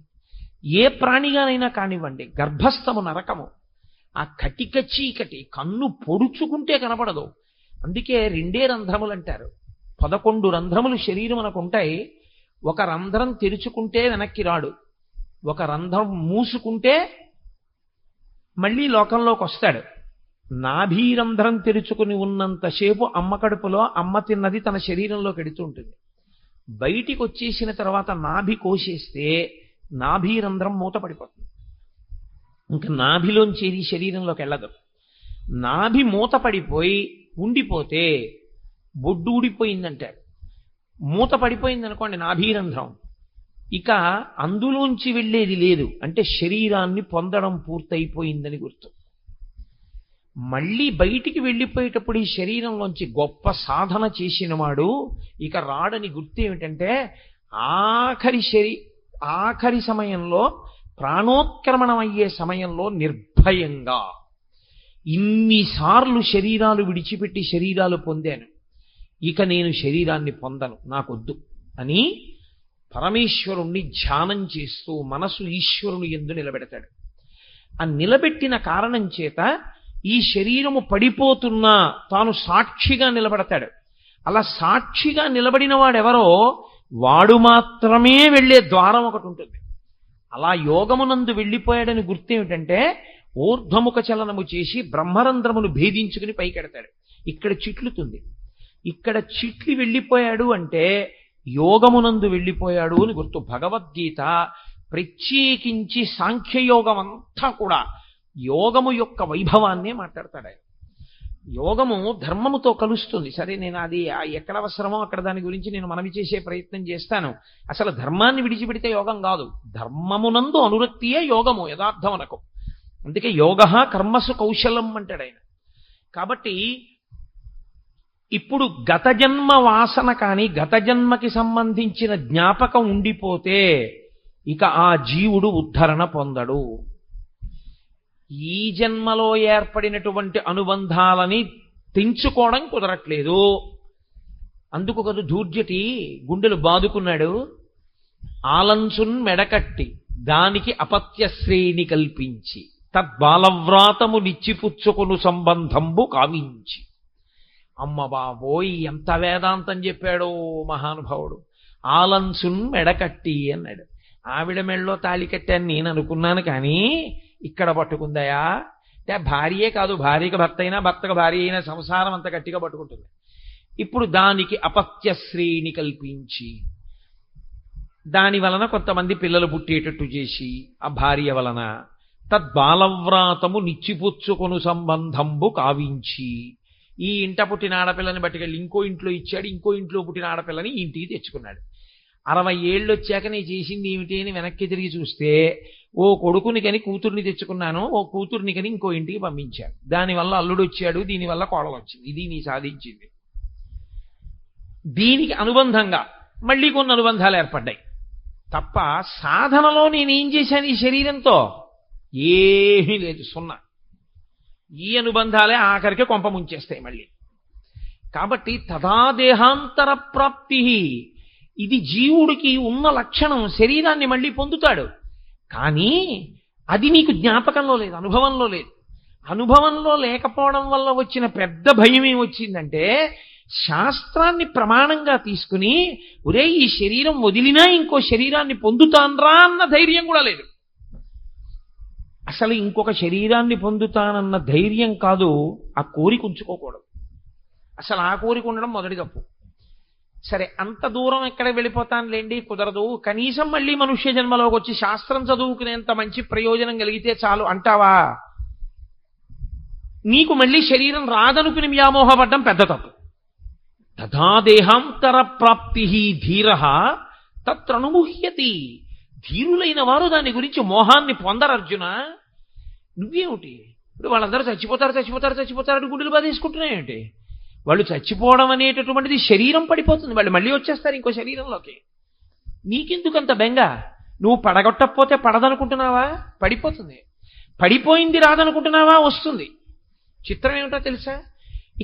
ఏ ప్రాణిగానైనా కానివ్వండి, గర్భస్థము నరకము. ఆ కటిక చీకటి కన్ను పొడుచుకుంటే కనపడదు. అందుకే 2 రంధ్రములు అంటారు. 11 రంధ్రములు శరీరం మనకు ఉంటాయి. ఒక రంధ్రం తెరుచుకుంటే వెనక్కి రాడు, ఒక రంధ్రం మూసుకుంటే మళ్ళీ లోకంలోకి వస్తాడు. నాభీరంధ్రం తెరుచుకుని ఉన్నంతసేపు అమ్మ కడుపులో అమ్మ తిన్నది తన శరీరంలోకి ఎడుతూ ఉంటుంది. బయటికి వచ్చేసిన తర్వాత నాభి కోసేస్తే నాభీరంధ్రం మూత పడిపోతుంది. ఇంకా నాభిలోంచి ఏది శరీరంలోకి వెళ్ళదు. నాభి మూత పడిపోయి ఉండిపోతే బొడ్డు ఊడిపోయిందంటారు. మూత పడిపోయింది అనుకోండి నాభీరంధ్రం, ఇక అందులోంచి వెళ్ళేది లేదు. అంటే శరీరాన్ని పొందడం పూర్తయిపోయిందని గుర్తు. మళ్ళీ బయటికి వెళ్ళిపోయేటప్పుడు ఈ శరీరంలోంచి గొప్ప సాధన చేసినవాడు ఇక రాడని గుర్తు ఏమిటంటే ఆఖరి సమయంలో, ప్రాణోత్క్రమణం అయ్యే సమయంలో నిర్భయంగా ఇన్నిసార్లు శరీరాలు విడిచిపెట్టి శరీరాలు పొందాను, ఇక నేను శరీరాన్ని పొందను, నాకొద్దు అని పరమేశ్వరుణ్ణి ధ్యానం చేస్తూ మనసు ఈశ్వరుని యందు నిలబెడతాడు. ఆ నిలబెట్టిన కారణం చేత ఈ శరీరము పడిపోతున్నా తాను సాక్షిగా నిలబడతాడు. అలా సాక్షిగా నిలబడిన వాడెవరో వాడు మాత్రమే వెళ్ళే ద్వారం ఒకటి ఉంటుంది. అలా యోగమునందు వెళ్ళిపోయాడని గుర్తేమిటంటే ఊర్ధ్వముఖ చలనము చేసి బ్రహ్మరంధ్రమును భేదించుకుని పైకెడతాడు. ఇక్కడ చిట్లుతుంది. ఇక్కడ చిట్లి వెళ్ళిపోయాడు అంటే యోగమునందు వెళ్ళిపోయాడు అని గుర్తు. భగవద్గీత ప్రత్యేకించి సాంఖ్యయోగం అంతా కూడా యోగము యొక్క వైభవాన్నే మాట్లాడతాడు ఆయన. యోగము ధర్మముతో కలుస్తుంది. సరే, నేను అది ఎక్కడ అవసరమో అక్కడ దాని గురించి నేను మనవి చేసే ప్రయత్నం చేస్తాను. అసలు ధర్మాన్ని విడిచిపెడితే యోగం కాదు, ధర్మమునందు అనురక్తియే యోగము యథార్థమనకు. అందుకే యోగ కర్మసు కౌశలం అంటాడు ఆయన. కాబట్టి ఇప్పుడు గత జన్మ వాసన కానీ గత జన్మకి సంబంధించిన జ్ఞాపకం ఉండిపోతే ఇక ఆ జీవుడు ఉద్ధరణ పొందడు. ఈ జన్మలో ఏర్పడినటువంటి అనుబంధాలని తెంచుకోవడం కుదరట్లేదు. అందుకు కదా ధూర్జటి గుండెలు బాదుకున్నాడు. ఆలంసున్ మెడకట్టి దానికి అపత్యశ్రేణి కల్పించి తద్బాలవ్రాతము నిచ్చిపుచ్చుకొను సంబంధంబు కావించి. అమ్మ బాబోయ్, ఎంత వేదాంతం చెప్పాడో మహానుభావుడు. ఆలంసున్ మెడకట్టి అన్నాడు. ఆవిడ మెడలో తాళి కట్టాను నేను అనుకున్నాను, కానీ ఇక్కడ పట్టుకుందయా అంటే భార్యే కాదు, భార్యకు భర్త అయినా భర్తకు భార్య అయినా సంసారం అంత గట్టిగా పట్టుకుంటుంది. ఇప్పుడు దానికి అపత్యశ్రేణి కల్పించి దాని వలన కొంతమంది పిల్లలు పుట్టేటట్టు చేసి ఆ భార్య వలన తద్బాలవ్రాతము నిచ్చిపుచ్చుకొను సంబంధంబు కావించి ఈ ఇంట పుట్టిన ఆడపిల్లని బట్టుకెళ్ళి ఇంకో ఇంట్లో ఇచ్చాడు, ఇంకో ఇంట్లో పుట్టిన ఆడపిల్లని ఇంటికి తెచ్చుకున్నాడు. 60 ఏళ్ళు వచ్చాక నేను చేసింది ఏమిటి అని వెనక్కి తిరిగి చూస్తే ఓ కొడుకుని కని కూతుర్ని తెచ్చుకున్నాను, ఓ కూతుర్ని కని ఇంకో ఇంటికి పంపించాను, దానివల్ల అల్లుడు వచ్చాడు, దీనివల్ల కోడలు వచ్చింది, ఇది నీ సాధించింది. దీనికి అనుబంధంగా మళ్ళీ కొన్ని అనుబంధాలు ఏర్పడ్డాయి తప్ప సాధనలో నేనేం చేశాను ఈ శరీరంతో? ఏమీ లేదు, సున్నా. ఈ అనుబంధాలే ఆఖరికి కొంప ముంచేస్తాయి మళ్ళీ. కాబట్టి తదా దేహాంతర ప్రాప్తి, ఇది జీవుడికి ఉన్న లక్షణం. శరీరాన్ని మళ్ళీ పొందుతాడు, కానీ అది నీకు జ్ఞాపకంలో లేదు, అనుభవంలో లేదు. అనుభవంలో లేకపోవడం వల్ల వచ్చిన పెద్ద భయం ఏమొచ్చిందంటే శాస్త్రాన్ని ప్రమాణంగా తీసుకుని ఒరే ఈ శరీరం వదిలినా ఇంకో శరీరాన్ని పొందుతాన్రా అన్న ధైర్యం కూడా లేదు. అసలు ఇంకొక శరీరాన్ని పొందుతానన్న ధైర్యం కాదు, ఆ కోరిక ఉంచుకోకూడదు. అసలు ఆ కోరిక ఉండడం మొదటి తప్పు. సరే, అంత దూరం ఎక్కడ వెళ్ళిపోతానులేండి, కుదరదు, కనీసం మళ్ళీ మనుష్య జన్మలోకి వచ్చి శాస్త్రం చదువుకునేంత మంచి ప్రయోజనం కలిగితే చాలు అంటావా? నీకు మళ్ళీ శరీరం రాదనుకుని వ్యామోహపడ్డం పెద్ద తప్పు. తథా దేహాంతర ప్రాప్తి ధీర తత్రనుముహ్యతి. ధీరులైన వారు దాని గురించి మోహాన్ని పొందరు అర్జున. నువ్వేమిటి ఇప్పుడు వాళ్ళందరూ చచ్చిపోతారు గుండెలు బాధేసుకుంటున్నాయేంటి? వాళ్ళు చచ్చిపోవడం అనేటటువంటిది శరీరం పడిపోతుంది, వాళ్ళు మళ్ళీ వచ్చేస్తారు ఇంకో శరీరంలోకి. నీకెందుకంత బెంగ? నువ్వు పడగొట్టకపోతే పడదనుకుంటున్నావా? పడిపోతుంది. పడిపోయింది రాదనుకుంటున్నావా? వస్తుంది. చిత్రం ఏమిటో తెలుసా?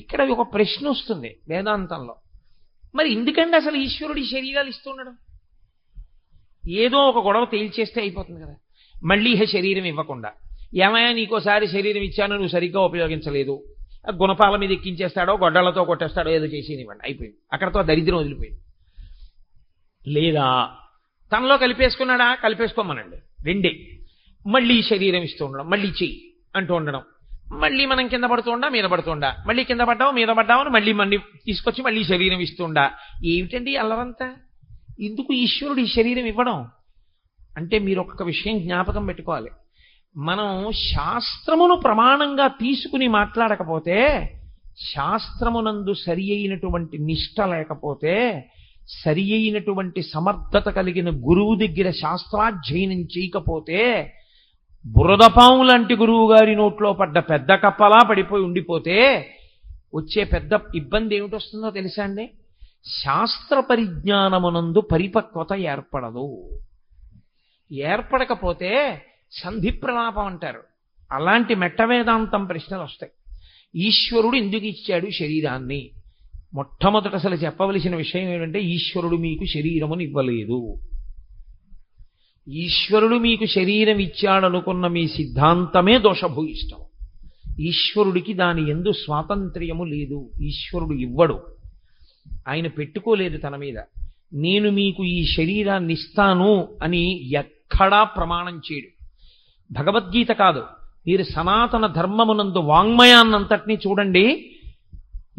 ఇక్కడ ఒక ప్రశ్న వస్తుంది వేదాంతంలో. మరి ఎందుకండి అసలు ఈశ్వరుడు ఈ శరీరాలు ఇస్తుండడం? ఏదో ఒక గొడవ తేల్చేస్తే అయిపోతుంది కదా. మళ్ళీ శరీరం ఇవ్వకుండా, ఏమయ్యా నీకోసారి శరీరం ఇచ్చాను నువ్వు సరిగ్గా ఉపయోగించలేదు, గుణపాల మీద ఎక్కించేస్తాడో గొడ్డలతో కొట్టేస్తాడో ఏదో చేసేనివ్వండి, అయిపోయింది. అక్కడతో దరిద్రం వదిలిపోయింది. లేదా తనలో కలిపేసుకున్నాడా? కలిపేసుకోమనండి. రెండే. మళ్ళీ శరీరం ఇస్తూ ఉండడం, మళ్ళీ చెయ్యి అంటూ ఉండడం, మళ్ళీ మనం కింద పడుతుండా మీద పడుతుండా, మళ్ళీ కింద పడ్డావు మీద పడ్డామని మళ్ళీ తీసుకొచ్చి మళ్ళీ శరీరం ఇస్తుండా. ఏమిటండి అల్లరంతా? ఎందుకు ఈశ్వరుడు ఈ శరీరం ఇవ్వడం అంటే మీరు ఒక్క విషయం జ్ఞాపకం పెట్టుకోవాలి. మనం శాస్త్రమును ప్రమాణంగా తీసుకుని మాట్లాడకపోతే, శాస్త్రమునందు సరి అయినటువంటి నిష్ట లేకపోతే, సరి అయినటువంటి సమర్థత కలిగిన గురువు దగ్గర శాస్త్రాధ్యయనం చేయకపోతే, బురదపాము లాంటి గురువు గారి నోట్లో పడ్డ పెద్ద కప్పలా పడిపోయి ఉండిపోతే వచ్చే పెద్ద ఇబ్బంది ఏమిటొస్తుందో తెలుసా అండి? శాస్త్ర పరిజ్ఞానమునందు పరిపక్వత ఏర్పడదు. ఏర్పడకపోతే సంధి ప్రలాపం అంటారు. అలాంటి మెట్ట వేదాంతం ప్రశ్నలు వస్తాయి. ఈశ్వరుడు ఎందుకు ఇచ్చాడు శరీరాన్ని? మొట్టమొదట అసలు చెప్పవలసిన విషయం ఏమిటంటే, ఈశ్వరుడు మీకు శరీరమును ఇవ్వలేదు. ఈశ్వరుడు మీకు శరీరం ఇచ్చాడనుకున్న మీ సిద్ధాంతమే దోషభూయిష్టం. ఈశ్వరుడికి దాని యందు స్వాతంత్ర్యము లేదు. ఈశ్వరుడు ఇవ్వడు, ఆయన పెట్టుకోలేదు తన మీద. నేను మీకు ఈ శరీరాన్ని ఇస్తాను అని ఎక్కడా ప్రమాణం చేయడు. భగవద్గీత కాదు, మీరు సనాతన ధర్మమునందు వాంగ్మయాన్నంతటినీ చూడండి,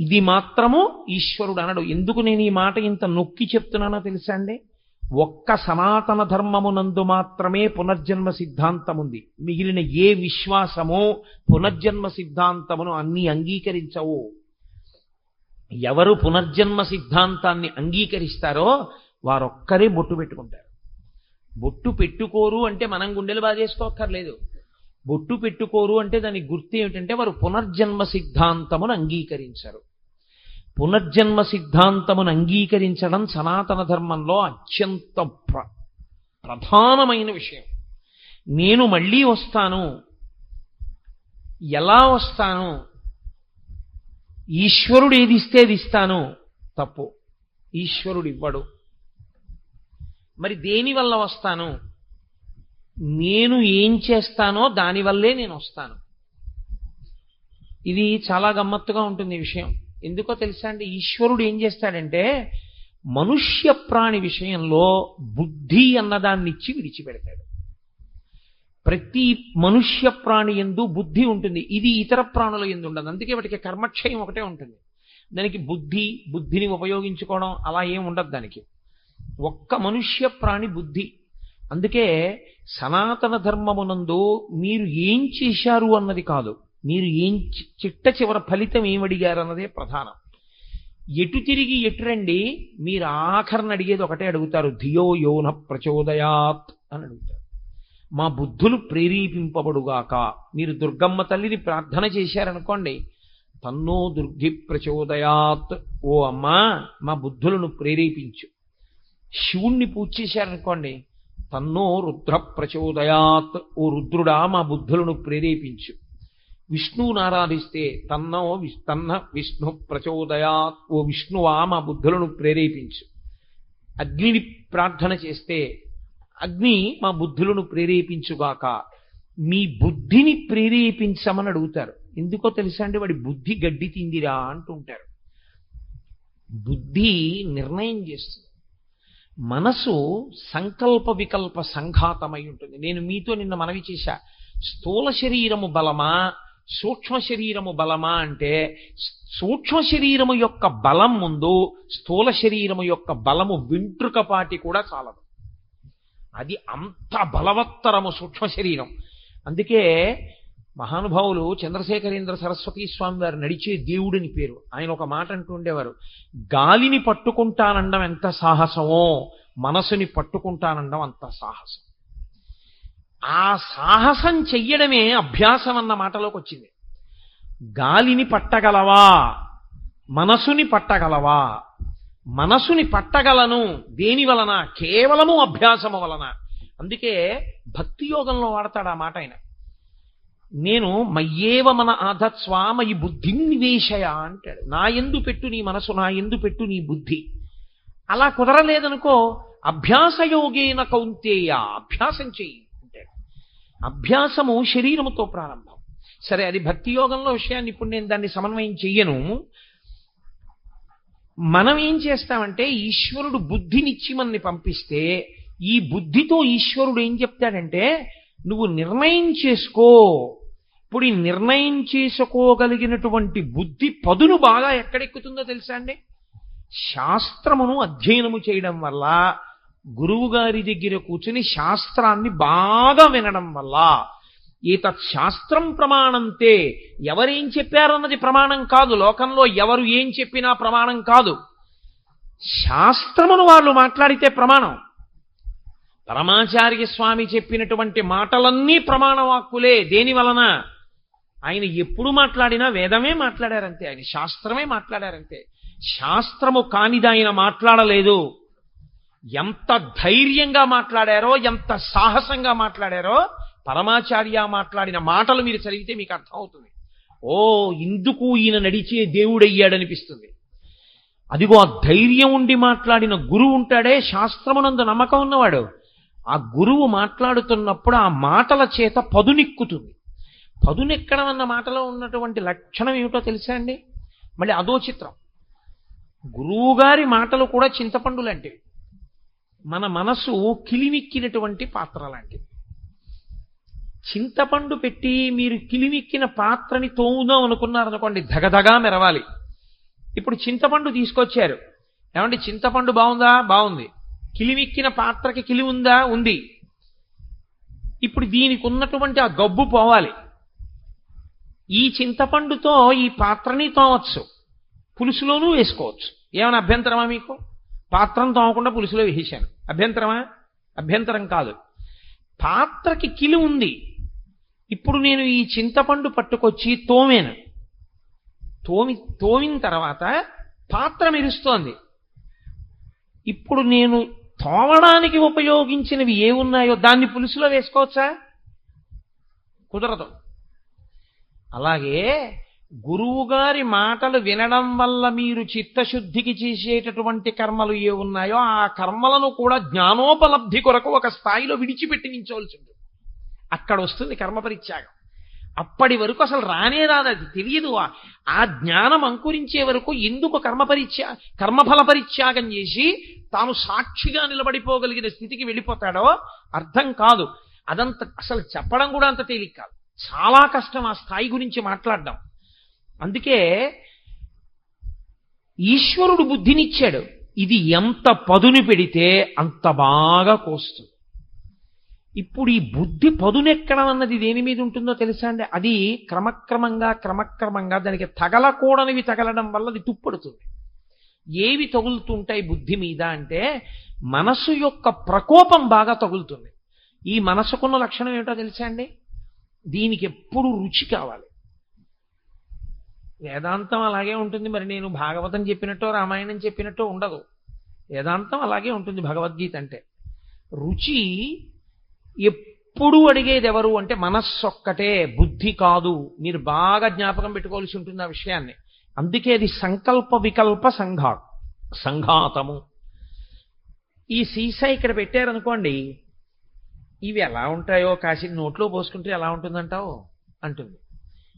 ఇది మాత్రము ఈశ్వరుడు అనడు. ఎందుకు నేను ఈ మాట ఇంత నొక్కి చెప్తున్నానో తెలుసా అండి? ఒక్క సనాతన ధర్మమునందు మాత్రమే పునర్జన్మ సిద్ధాంతం ఉంది. మిగిలిన ఏ విశ్వాసమో పునర్జన్మ సిద్ధాంతమును అన్ని అంగీకరించవు. ఎవరు పునర్జన్మ సిద్ధాంతాన్ని అంగీకరిస్తారో వారొక్కరే బొట్టు పెట్టుకుంటారు. బొట్టు పెట్టుకోరు అంటే మనం గుండెలు బాధేసుకోక్కర్లేదు. బొట్టు పెట్టుకోరు అంటే దానికి గుర్తు ఏమిటంటే వారు పునర్జన్మ సిద్ధాంతమును అంగీకరించరు. పునర్జన్మ సిద్ధాంతమును అంగీకరించడం సనాతన ధర్మంలో అత్యంత ప్రధానమైన విషయం. నేను మళ్ళీ వస్తాను, ఎలా వస్తాను? ఈశ్వరుడు ఏది ఇస్తే అది ఇస్తాను. తప్పు. ఈశ్వరుడు ఇవ్వడు. మరి దేనివల్ల వస్తాను? నేను ఏం చేస్తానో దానివల్లే నేను వస్తాను. ఇది చాలా గమ్మత్తుగా ఉంటుంది ఈ విషయం. ఎందుకో తెలుసా అండి? ఈశ్వరుడు ఏం చేస్తాడంటే మనుష్య ప్రాణి విషయంలో బుద్ధి అన్నదాన్ని ఇచ్చి విడిచిపెడతాడు. ప్రతి మనుష్య ప్రాణి యందు బుద్ధి ఉంటుంది. ఇది ఇతర ప్రాణుల యందు ఉండదు. అందుకే వాటికి కర్మక్షయం ఒకటే ఉంటుంది. దానికి బుద్ధిని ఉపయోగించుకోవడం అలా ఏం ఉండదు దానికి. ఒక్క మనుష్య ప్రాణి బుద్ధి. అందుకే సనాతన ధర్మమునందు మీరు ఏం చేశారు అన్నది కాదు, మీరు ఏం చిట్ట చివర ఫలితం ఏమడిగారు అన్నదే ప్రధానం. ఎటు తిరిగి ఎటు రండి, మీరు ఆఖరణ అడిగేది ఒకటే అడుగుతారు, ధియో యోన ప్రచోదయాత్ అని అడుగుతారు. మా బుద్ధులు ప్రేరేపింపబడుగాక. మీరు దుర్గమ్మ తల్లిని ప్రార్థన చేశారనుకోండి, తన్నో దుర్గి ప్రచోదయాత్, ఓ అమ్మా మా బుద్ధులను ప్రేరేపించు. శివుణ్ణి పూజ చేశారనుకోండి, తన్నో రుద్ర ప్రచోదయాత్, ఓ రుద్రుడా మా బుద్ధులను ప్రేరేపించు. విష్ణువుని ఆరాధిస్తే తన్న విష్ణు ప్రచోదయాత్, ఓ విష్ణువా మా బుద్ధులను ప్రేరేపించు. అగ్నిని ప్రార్థన చేస్తే అగ్ని మా బుద్ధులను ప్రేరేపించుగాక. మీ బుద్ధిని ప్రేరేపించమని అడుగుతారు. ఎందుకో తెలుసా అండి? వాడి బుద్ధి గడ్డి తిందిరా అంటుంటారు. బుద్ధి నిర్ణయం చేస్తుంది. మనసు సంకల్ప వికల్ప సంఘాతమై ఉంటుంది. నేను మీతో నిన్న మనవి చేశా, స్థూల శరీరము బలమా సూక్ష్మ శరీరము బలమా అంటే, సూక్ష్మ శరీరము యొక్క బలం ముందు స్థూల శరీరము యొక్క బలము వెంట్రుకపాటి కూడా చాలదు. అది అంత బలవత్తరము సూక్ష్మ శరీరం. అందుకే మహానుభావులు చంద్రశేఖరేంద్ర సరస్వతీ స్వామి వారు నడిచే దేవుడిని పేరు. ఆయన ఒక మాట అంటూ ఉండేవారు, గాలిని పట్టుకుంటానండం ఎంత సాహసమో మనసుని పట్టుకుంటానండం అంత సాహసం. ఆ సాహసం చెయ్యడమే అభ్యాసం అన్న మాటలోకి వచ్చింది. గాలిని పట్టగలవా, మనసుని పట్టగలవా? మనసుని పట్టగలను దేని వలన? కేవలము అభ్యాసము వలన. అందుకే భక్తి యోగంలో వాడతాడు ఆ మాట ఆయన. నేను మయ్యేవ మన ఆధత్స్వామ ఈ బుద్ధిం నివేశయ అంటాడు. నా యందు పెట్టు నీ మనసు, నా యందు పెట్టు నీ బుద్ధి. అలా కుదరలేదనుకో, అభ్యాసయోగేన కౌంతేయ, అభ్యాసం చెయ్యి అంటాడు. అభ్యాసము శరీరముతో ప్రారంభం. సరే, అది భక్తి యోగంలో విషయాన్ని ఇప్పుడు నేను దాన్ని సమన్వయం చెయ్యను. మనం ఏం చేస్తామంటే, ఈశ్వరుడు బుద్ధినిచ్చి మనని పంపిస్తే ఈ బుద్ధితో ఈశ్వరుడు ఏం చెప్తాడంటే, నువ్వు నిర్ణయం చేసుకో. ఇప్పుడు ఈ నిర్ణయం చేసుకోగలిగినటువంటి బుద్ధి పదును బాగా ఎక్కడెక్కుతుందో తెలుసా అండి? శాస్త్రమును అధ్యయనము చేయడం వల్ల, గురువు గారి దగ్గర కూర్చుని శాస్త్రాన్ని బాగా వినడం వల్ల. ఏతత్ శాస్త్రం ప్రమాణంతే, ఎవరేం చెప్పారన్నది ప్రమాణం కాదు. లోకంలో ఎవరు ఏం చెప్పినా ప్రమాణం కాదు. శాస్త్రమును వాళ్ళు మాట్లాడితే ప్రమాణం. పరమాచార్య స్వామి చెప్పినటువంటి మాటలన్నీ ప్రమాణవాక్కులే. దేని వలన? ఆయన ఎప్పుడు మాట్లాడినా వేదమే మాట్లాడారంతే, ఆయన శాస్త్రమే మాట్లాడారంతే. శాస్త్రము కానిది ఆయన మాట్లాడలేదు. ఎంత ధైర్యంగా మాట్లాడారో, ఎంత సాహసంగా మాట్లాడారో పరమాచార్య మాట్లాడిన మాటలు మీరు చదివితే మీకు అర్థం అవుతుంది. ఓ, ఇందుకు ఈయన నడిచే దేవుడయ్యాడనిపిస్తుంది. అదిగో ఆ ధైర్యం ఉండి మాట్లాడిన గురువు ఉంటాడే, శాస్త్రమునందు నమ్మకం ఉన్నవాడు, ఆ గురువు మాట్లాడుతున్నప్పుడు ఆ మాటల చేత పదునెక్కుతుంది. పదునెక్కడం అన్న మాటలో ఉన్నటువంటి లక్షణం ఏమిటో తెలుసా అండి? మళ్ళీ అదో చిత్రం. గురువుగారి మాటలు కూడా చింతపండు లాంటివి. మన మనసు కిలిమిక్కినటువంటి పాత్ర లాంటివి. చింతపండు పెట్టి మీరు కిలిమిక్కిన పాత్రని తోముదాం అనుకున్నారనుకోండి, ధగధగా మెరవాలి. ఇప్పుడు చింతపండు తీసుకొచ్చారు. ఏమంటే చింతపండు బాగుందా? బాగుంది. కిలిమిక్కిన పాత్రకి కిలి ఉందా? ఉంది. ఇప్పుడు దీనికి ఉన్నటువంటి ఆ గబ్బు పోవాలి. ఈ చింతపండుతో ఈ పాత్రని తోమచ్చు, పులుసులోనూ వేసుకోవచ్చు. ఏమైనా అభ్యంతరమా మీకు? పాత్రను తోమకుండా పులుసులో వేసేశాను, అభ్యంతరమా? అభ్యంతరం కాదు. పాత్రకి కిలి ఉంది. ఇప్పుడు నేను ఈ చింతపండు పట్టుకొచ్చి తోమిన తర్వాత పాత్ర మెరుస్తోంది. ఇప్పుడు నేను తోమడానికి ఉపయోగించినవి ఏమున్నాయో దాన్ని పులుసులో వేసుకోవచ్చా? కుదరదు. అలాగే గురువుగారి మాటలు వినడం వల్ల మీరు చిత్తశుద్ధికి చేసేటటువంటి కర్మలు ఏ ఉన్నాయో ఆ కర్మలను కూడా జ్ఞానోపలబ్ధి కొరకు ఒక స్థాయిలో విడిచిపెట్టి నించవలసి ఉంటుంది. అక్కడ వస్తుంది కర్మపరిత్యాగం. అప్పటి వరకు అసలు రానే రాదు, అది తెలియదు. ఆ జ్ఞానం అంకురించే వరకు ఎందుకు కర్మఫల పరిత్యాగం చేసి తాను సాక్షిగా నిలబడిపోగలిగిన స్థితికి వెళ్ళిపోతాడో అర్థం కాదు. అదంత అసలు చెప్పడం కూడా అంత తేలిక కాదు. చాలా కష్టం ఆ స్థాయి గురించి మాట్లాడడం. అందుకే ఈశ్వరుడు బుద్ధినిచ్చాడు. ఇది ఎంత పదును పెడితే అంత బాగా కోస్తుంది. ఇప్పుడు ఈ బుద్ధి పదునెక్కడం అన్నది దేని మీద ఉంటుందో తెలుసా అండి? అది క్రమక్రమంగా దానికి తగలకూడనివి తగలడం వల్ల అది తుప్పడుతుంది. ఏవి తగులుతుంటాయి బుద్ధి మీద అంటే, మనసు యొక్క ప్రకోపం బాగా తగులుతుంది. ఈ మనసుకున్న లక్షణం ఏమిటో తెలుసా అండి? దీనికి ఎప్పుడు రుచి కావాలి. వేదాంతం అలాగే ఉంటుంది. మరి నేను భాగవతం చెప్పినట్టో రామాయణం చెప్పినట్టో ఉండదు. వేదాంతం అలాగే ఉంటుంది. భగవద్గీత అంటే రుచి ఎప్పుడు అడిగేది ఎవరు అంటే మనస్సు ఒక్కటే, బుద్ధి కాదు. మీరు బాగా జ్ఞాపకం పెట్టుకోవాల్సి ఉంటుంది ఆ విషయాన్ని. అందుకే అది సంకల్ప వికల్ప సంఘాతము. ఈ సీసా ఇక్కడ పెట్టారనుకోండి, ఇవి ఎలా ఉంటాయో కాసి నోట్లో పోసుకుంటే ఎలా ఉంటుందంటావు అంటుంది.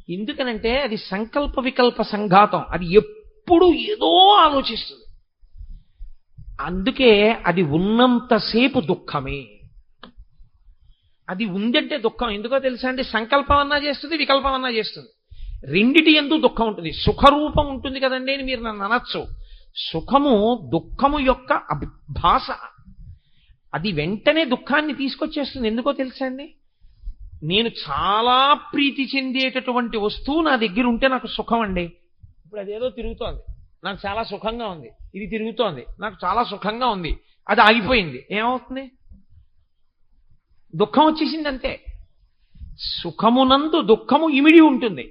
ఎందుకనంటే అది సంకల్ప వికల్ప సంఘాతం. అది ఎప్పుడు ఏదో ఆలోచిస్తుంది. అందుకే అది ఉన్నంతసేపు దుఃఖమే. అది ఉందంటే దుఃఖం. ఎందుకో తెలుసా అండి? సంకల్పం అన్నా చేస్తుంది, వికల్పం అన్నా చేస్తుంది. రెండిటి యందు దుఃఖం ఉంటుంది. సుఖరూపం ఉంటుంది కదండి అని మీరు నన్ను అనొచ్చు. సుఖము దుఃఖము యొక్క భాష. అది వెంటనే దుఃఖాన్ని తీసుకొచ్చేస్తుంది. ఎందుకో తెలుసా అండి? నేను చాలా ప్రీతి చెందేటటువంటి వస్తువు నా దగ్గర ఉంటే నాకు సుఖం అండి. ఇప్పుడు అదేదో తిరుగుతోంది, నాకు చాలా సుఖంగా ఉంది. ఇది తిరుగుతోంది, నాకు చాలా సుఖంగా ఉంది. అది ఆగిపోయింది, ఏమవుతుంది? దుఃఖం వచ్చేసింది అంతే. సుఖమునందు దుఃఖము ఇమిడి ఉంటుంది,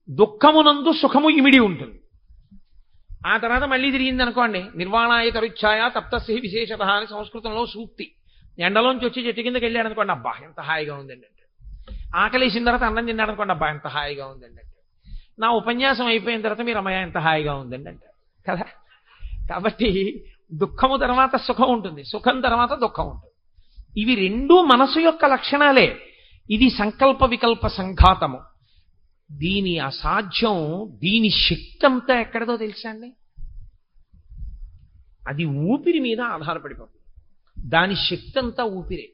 దుఃఖమునందు సుఖము ఇమిడి ఉంటుంది. ఆ తర్వాత మళ్ళీ తిరిగింది అనుకోండి, నిర్వాణాయ తరుచ్ఛాయ తప్తస్య విశేషత అని సంస్కృతంలో సూక్తి. ఎండలోంచి వచ్చి చెట్టు కిందకి వెళ్ళాడు అనుకోండి, అబ్బా ఎంత హాయిగా ఉందండి అంటే. ఆకలేసిన తర్వాత అన్నం తిన్నాడు అనుకోండి, అబ్బా ఎంత హాయిగా ఉందండి అంటే. నా ఉపన్యాసం అయిపోయిన తర్వాత మీరు అమ్మాయి ఎంత హాయిగా ఉందండి అంటారు కదా. కాబట్టి దుఃఖము తర్వాత సుఖం ఉంటుంది, సుఖం తర్వాత దుఃఖం ఉంటుంది. ఇవి రెండూ మనసు యొక్క లక్షణాలే. ఇది సంకల్ప వికల్ప సంఘాతము. దీని అసాధ్యం, దీని శక్తి అంతా ఎక్కడదో తెలుసా అండి? అది ఊపిరి మీద ఆధారపడిపోతుంది. దాని శక్తి అంతా ఊపిరే.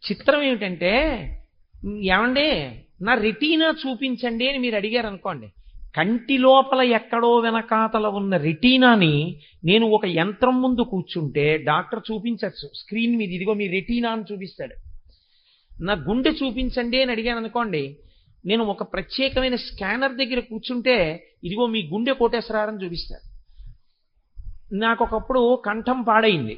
చిత్రం ఏమిటంటే, ఏమండి నా రెటీనా చూపించండి అని మీరు అడిగారు అనుకోండి, కంటి లోపల ఎక్కడో వెనకాతల ఉన్న రెటీనాని నేను ఒక యంత్రం ముందు కూర్చుంటే డాక్టర్ చూపించచ్చు స్క్రీన్ మీద, ఇదిగో మీ రెటీనా అని చూపిస్తాడు. నా గుండె చూపించండి అని అడిగాను అనుకోండి, నేను ఒక ప్రత్యేకమైన స్కానర్ దగ్గర కూర్చుంటే ఇదిగో మీ గుండె కోటేశ్వరారని చూపిస్తాడు. నాకు ఒకప్పుడు కంఠం పాడైంది.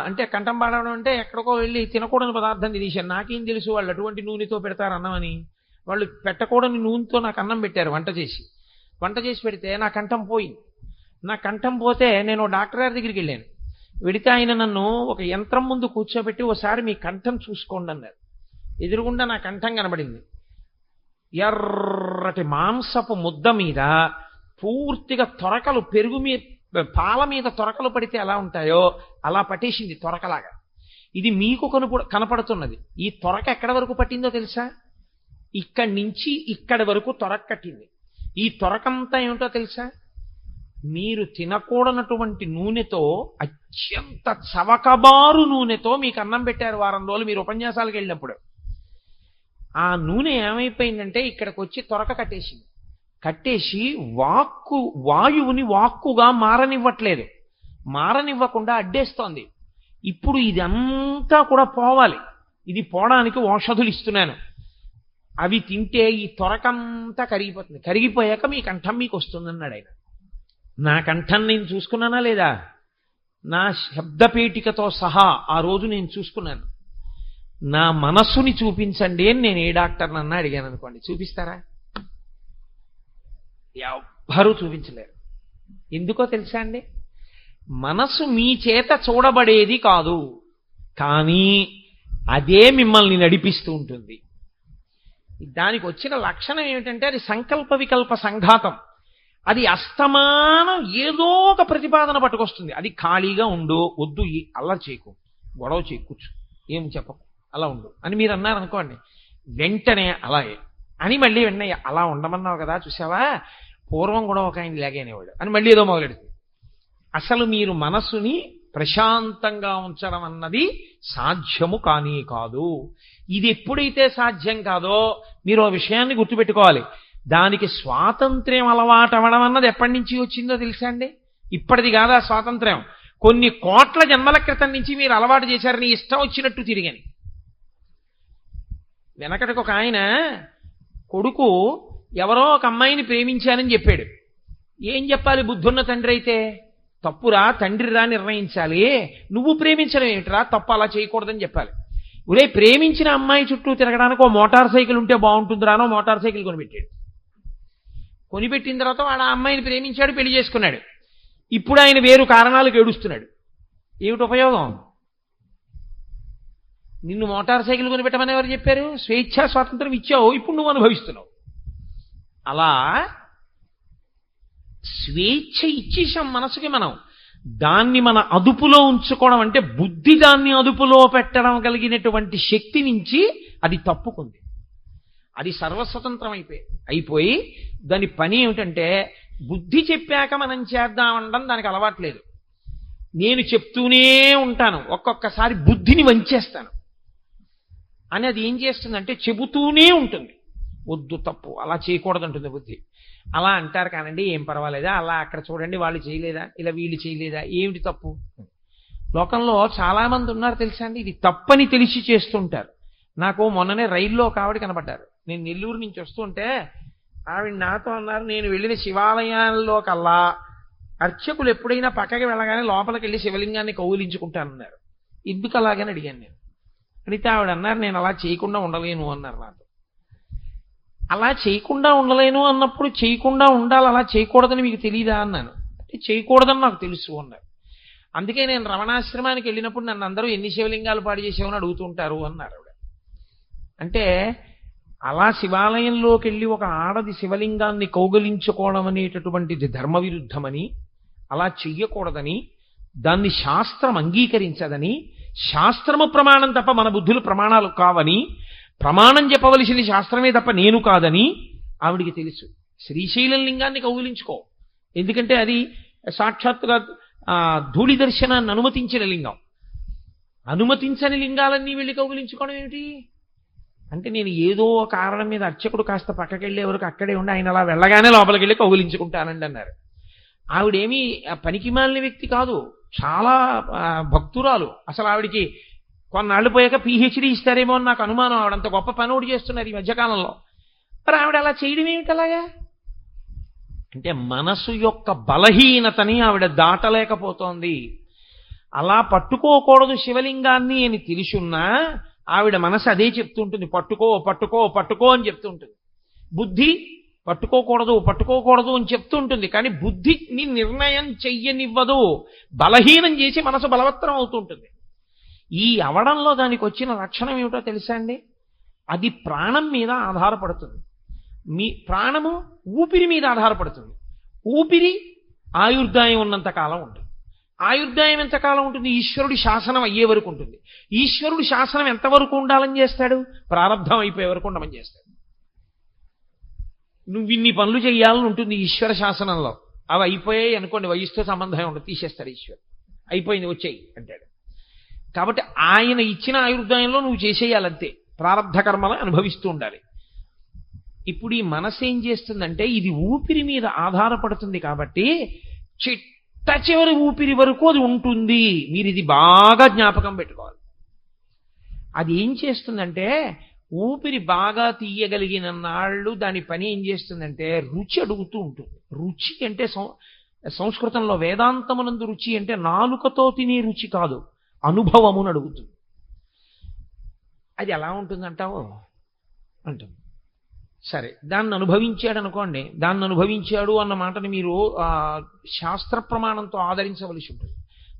అంటే కంఠం పాడడం అంటే ఎక్కడికో వెళ్ళి తినకూడని పదార్థం తినేశాను. నాకేం తెలుసు వాళ్ళు అటువంటి నూనెతో పెడతారు అన్నం అని. వాళ్ళు పెట్టకూడని నూనెతో నాకు అన్నం పెట్టారు వంట చేసి పెడితే నా కంఠం పోయింది. నా కంఠం పోతే నేను డాక్టర్ గారి దగ్గరికి వెళ్ళాను. వెడితే ఆయన నన్ను ఒక యంత్రం ముందు కూర్చోబెట్టి ఒకసారి మీ కంఠం చూసుకోండి అన్నారు. ఎదురుగుండా నా కంఠం కనబడింది. ఎర్రటి మాంసపు ముద్ద మీద పూర్తిగా తొరకలు, పెరుగు మీద పాల మీద తొరకలు పడితే ఎలా ఉంటాయో అలా పట్టేసింది తొరకలాగా. ఇది మీకు కనపడుతున్నది. ఈ తొరక ఎక్కడి వరకు పట్టిందో తెలుసా? ఇక్కడి నుంచి ఇక్కడి వరకు తొరక కట్టింది. ఈ తొరకంతా ఏమిటో తెలుసా? మీరు తినకూడనటువంటి నూనెతో, అత్యంత చవకబారు నూనెతో మీకు అన్నం పెట్టారు వారం రోజులు మీరు ఉపన్యాసాలకు వెళ్ళినప్పుడు. ఆ నూనె ఏమైపోయిందంటే ఇక్కడికి వచ్చి తొరక కట్టేసి వాయువుని వాక్కుగా మారనివ్వట్లేదు, మారనివ్వకుండా అడ్డేస్తోంది. ఇప్పుడు ఇదంతా కూడా పోవాలి. ఇది పోవడానికి ఔషధులు ఇస్తున్నాను, అవి తింటే ఈ తొరకంతా కరిగిపోతుంది. కరిగిపోయాక మీ కంఠం మీకు వస్తుందన్నాడు ఆయన. నా కంఠం నేను చూసుకున్నానా లేదా? నా శబ్దపేటికతో సహా ఆ రోజు నేను చూసుకున్నాను. నా మనస్సుని చూపించండి అని నేను ఏ డాక్టర్నన్నా అడిగాను అనుకోండి, చూపిస్తారా? ఎవ్వరూ చూపించలేరు. ఎందుకో తెలుసా అండి? మనస్సు మీ చేత చూడబడేది కాదు, కానీ అదే మిమ్మల్ని నడిపిస్తూ ఉంటుంది. దానికి వచ్చిన లక్షణం ఏమిటంటే అది సంకల్ప వికల్ప సంఘాతం. అది అస్తమానం ఏదో ఒక ప్రతిపాదన పట్టుకొస్తుంది. అది ఖాళీగా ఉండు, వద్దు అల్లరి చేయకు, గొడవ చేయకూర్చు, ఏం చెప్పకు, అలా ఉండు అని మీరు అన్నారు అనుకోండి, వెంటనే అలాగే అని మళ్ళీ వెంటనే అలా ఉండమన్నావు కదా చూసావా, పూర్వం కూడా ఒక ఆయన లేగనేవాడు అని మళ్ళీ ఏదో మొదలెడుతుంది. అసలు మీరు మనస్సుని ప్రశాంతంగా ఉంచడం అన్నది సాధ్యము కానీ కాదు. ఇది ఎప్పుడైతే సాధ్యం కాదో మీరు ఆ విషయాన్ని గుర్తుపెట్టుకోవాలి. దానికి స్వాతంత్ర్యం అలవాటు అవ్వడం అన్నది ఎప్పటి నుంచి వచ్చిందో తెలుసా అండి? ఇప్పటిది కాదా స్వాతంత్ర్యం, కొన్ని కోట్ల జన్మల క్రితం నుంచి మీరు అలవాటు చేశారని ఇష్టం వచ్చినట్టు తిరిగని. వెనకటికి ఒక ఆయన కొడుకు ఎవరో ఒక అమ్మాయిని ప్రేమించానని చెప్పాడు. ఏం చెప్పాలి బుద్ధున్న తండ్రి అయితే? తప్పురా, తండ్రిరా నిర్ణయించాలి, నువ్వు ప్రేమించడం ఏమిటిరా, తప్పు, అలా చేయకూడదని చెప్పాలి. ఒరే, ప్రేమించిన అమ్మాయి చుట్టూ తిరగడానికి ఓ మోటార్ సైకిల్ ఉంటే బాగుంటుందిరానో మోటార్ సైకిల్ కొనిపెట్టాడు. కొనిపెట్టిన తర్వాత వాడు ఆ అమ్మాయిని ప్రేమించాడు, పెళ్లి చేసుకున్నాడు. ఇప్పుడు ఆయన వేరు కారణాలకు ఏడుస్తున్నాడు. ఏమిటి ఉపయోగం? నిన్ను మోటార్ సైకిల్ కొనిపెట్టమని ఎవరు చెప్పారు? స్వేచ్ఛా స్వాతంత్రం ఇచ్చావు, ఇప్పుడు నువ్వు అనుభవిస్తున్నావు. అలా స్వేచ్ఛ ఇచ్చేసాం మనసుకి మనం. దాన్ని మన అదుపులో ఉంచుకోవడం అంటే బుద్ధి దాన్ని అదుపులో పెట్టడం కలిగినటువంటి శక్తి నుంచి అది తప్పుకుంది. అది సర్వస్వతంత్రం అయిపోయి దాని పని ఏమిటంటే బుద్ధి చెప్పాక మనం చేద్దామనడం దానికి అలవాట్లేదు. నేను చెప్తూనే ఉంటాను, ఒక్కొక్కసారి బుద్ధిని వంచేస్తాను అని అది ఏం చేస్తుందంటే చెబుతూనే ఉంటుంది. వద్దు, తప్పు, అలా చేయకూడదంటుంది బుద్ధి. అలా అంటారు కానండి, ఏం పర్వాలేదా, అలా అక్కడ చూడండి వాళ్ళు చేయలేదా, ఇలా వీళ్ళు చేయలేదా, ఏమిటి తప్పు? లోకంలో చాలా మంది ఉన్నారు తెలుసా అండి, ఇది తప్పని తెలిసి చేస్తుంటారు. నాకు మొన్ననే రైల్లో ఒక ఆవిడ కనపడ్డారు. నేను నెల్లూరు నుంచి వస్తుంటే ఆవిడ నాతో అన్నారు, నేను వెళ్ళిన శివాలయాల్లో కల్లా అర్చకులు ఎప్పుడైనా పక్కకి వెళ్ళగానే లోపలికి వెళ్ళి శివలింగాన్ని కౌగిలించుకుంటానన్నారు. ఎందుకు అలాగని అడిగాను నేను. అడిగితే ఆవిడ అన్నారు, నేను అలా చేయకుండా ఉండలేను అన్నారు నాతో. అలా చేయకుండా ఉండలేను అన్నప్పుడు చేయకుండా ఉండాలి, అలా చేయకూడదని మీకు తెలియదా అన్నాను. అంటే చేయకూడదని నాకు తెలుసు అన్నారు. అందుకే నేను రమణాశ్రమానికి వెళ్ళినప్పుడు నన్ను అందరూ ఎన్ని శివలింగాలు పాడు చేసామని అడుగుతుంటారు అన్నారు ఆవిడ. అంటే అలా శివాలయంలోకి వెళ్ళి ఒక ఆడది శివలింగాన్ని కౌగలించుకోవడం అనేటటువంటిది ధర్మ విరుద్ధమని, అలా చెయ్యకూడదని, దాన్ని శాస్త్రం అంగీకరించదని, శాస్త్రము ప్రమాణం తప్ప మన బుద్ధులు ప్రమాణాలు కావని, ప్రమాణం చెప్పవలసింది శాస్త్రమే తప్ప నేను కాదని ఆవిడికి తెలుసు. శ్రీశైలం లింగాన్ని కౌగిలించుకో, ఎందుకంటే అది సాక్షాత్తుగా ధూళి దర్శనాన్ని అనుమతించిన లింగం. అనుమతించని లింగాలన్నీ వెళ్ళి కౌగిలించుకోవడం ఏమిటి అంటే, నేను ఏదో కారణం మీద అర్చకుడు కాస్త పక్కకెళ్ళే వరకు అక్కడే ఉండి ఆయన అలా వెళ్ళగానే లోపలికి వెళ్ళి కౌగిలించుకుంటానండి అన్నారు. ఆవిడేమీ పనికి మాలిన వ్యక్తి కాదు, చాలా భక్తురాలు. అసలు ఆవిడికి కొన్నాళ్ళు పోయాక పిహెచ్డీ ఇస్తారేమో అని నాకు అనుమానం. ఆవిడంత గొప్ప పని ఒకటి చేస్తున్నారు ఈ మధ్యకాలంలో. మరి ఆవిడ అలా చేయడం ఏమిటి అలాగా? అంటే మనసు యొక్క బలహీనతని ఆవిడ దాటలేకపోతోంది. అలా పట్టుకోకూడదు శివలింగాన్ని అని తెలుసున్నా ఆవిడ మనసు అదే చెప్తుంటుంది, పట్టుకో పట్టుకో పట్టుకో అని చెప్తుంటుంది. బుద్ధి పట్టుకోకూడదు పట్టుకోకూడదు అని చెప్తూ ఉంటుంది, కానీ బుద్ధిని నిర్ణయం చెయ్యనివ్వదు, బలహీనం చేసి మనసు బలవత్తరం అవుతుంటుంది. ఈ అవడంలో దానికి వచ్చిన లక్షణం ఏమిటో తెలుసా అండి? అది ప్రాణం మీద ఆధారపడుతుంది. మీ ప్రాణము ఊపిరి మీద ఆధారపడుతుంది. ఊపిరి ఆయుర్దాయం ఉన్నంత కాలం ఉంటుంది. ఆయుర్దాయం ఎంతకాలం ఉంటుంది? ఈశ్వరుడి శాసనం అయ్యే వరకు ఉంటుంది. ఈశ్వరుడి శాసనం ఎంతవరకు ఉండాలని చేస్తాడు? ప్రారంధం అయిపోయే వరకు ఉండమని చేస్తాడు. నువ్వు ఇన్ని పనులు చేయాలని ఉంటుంది ఈశ్వర శాసనంలో. అవి అయిపోయాయి అనుకోండి, వయసుతో సంబంధం ఉండదు, తీసేస్తాడు ఈశ్వరు. అయిపోయింది వచ్చేయి అంటాడు. కాబట్టి ఆయన ఇచ్చిన ఆయుర్దాయంలో నువ్వు చేసేయాలంతే, ప్రారంధ కర్మలు అనుభవిస్తూ ఉండాలి. ఇప్పుడు ఈ మనసు ఏం చేస్తుందంటే, ఇది ఊపిరి మీద ఆధారపడుతుంది కాబట్టి చిట్ట చివరి ఊపిరి వరకు అది ఉంటుంది. మీరు ఇది బాగా జ్ఞాపకం పెట్టుకోవాలి. అది ఏం చేస్తుందంటే, ఊపిరి బాగా తీయగలిగిన నాళ్ళు దాని పని ఏం చేస్తుందంటే రుచి అడుగుతూ ఉంటుంది. రుచి అంటే సంస్కృతంలో వేదాంతమునందు రుచి అంటే నాలుకతో తినే రుచి కాదు, అనుభవమును అడుగుతుంది. అది ఎలా ఉంటుందంటావో అంటుంది. సరే, దాన్ని అనుభవించాడు అనుకోండి, దాన్ని అనుభవించాడు అన్న మాటని మీరు శాస్త్ర ప్రమాణంతో ఆదరించవలసి ఉంటుంది.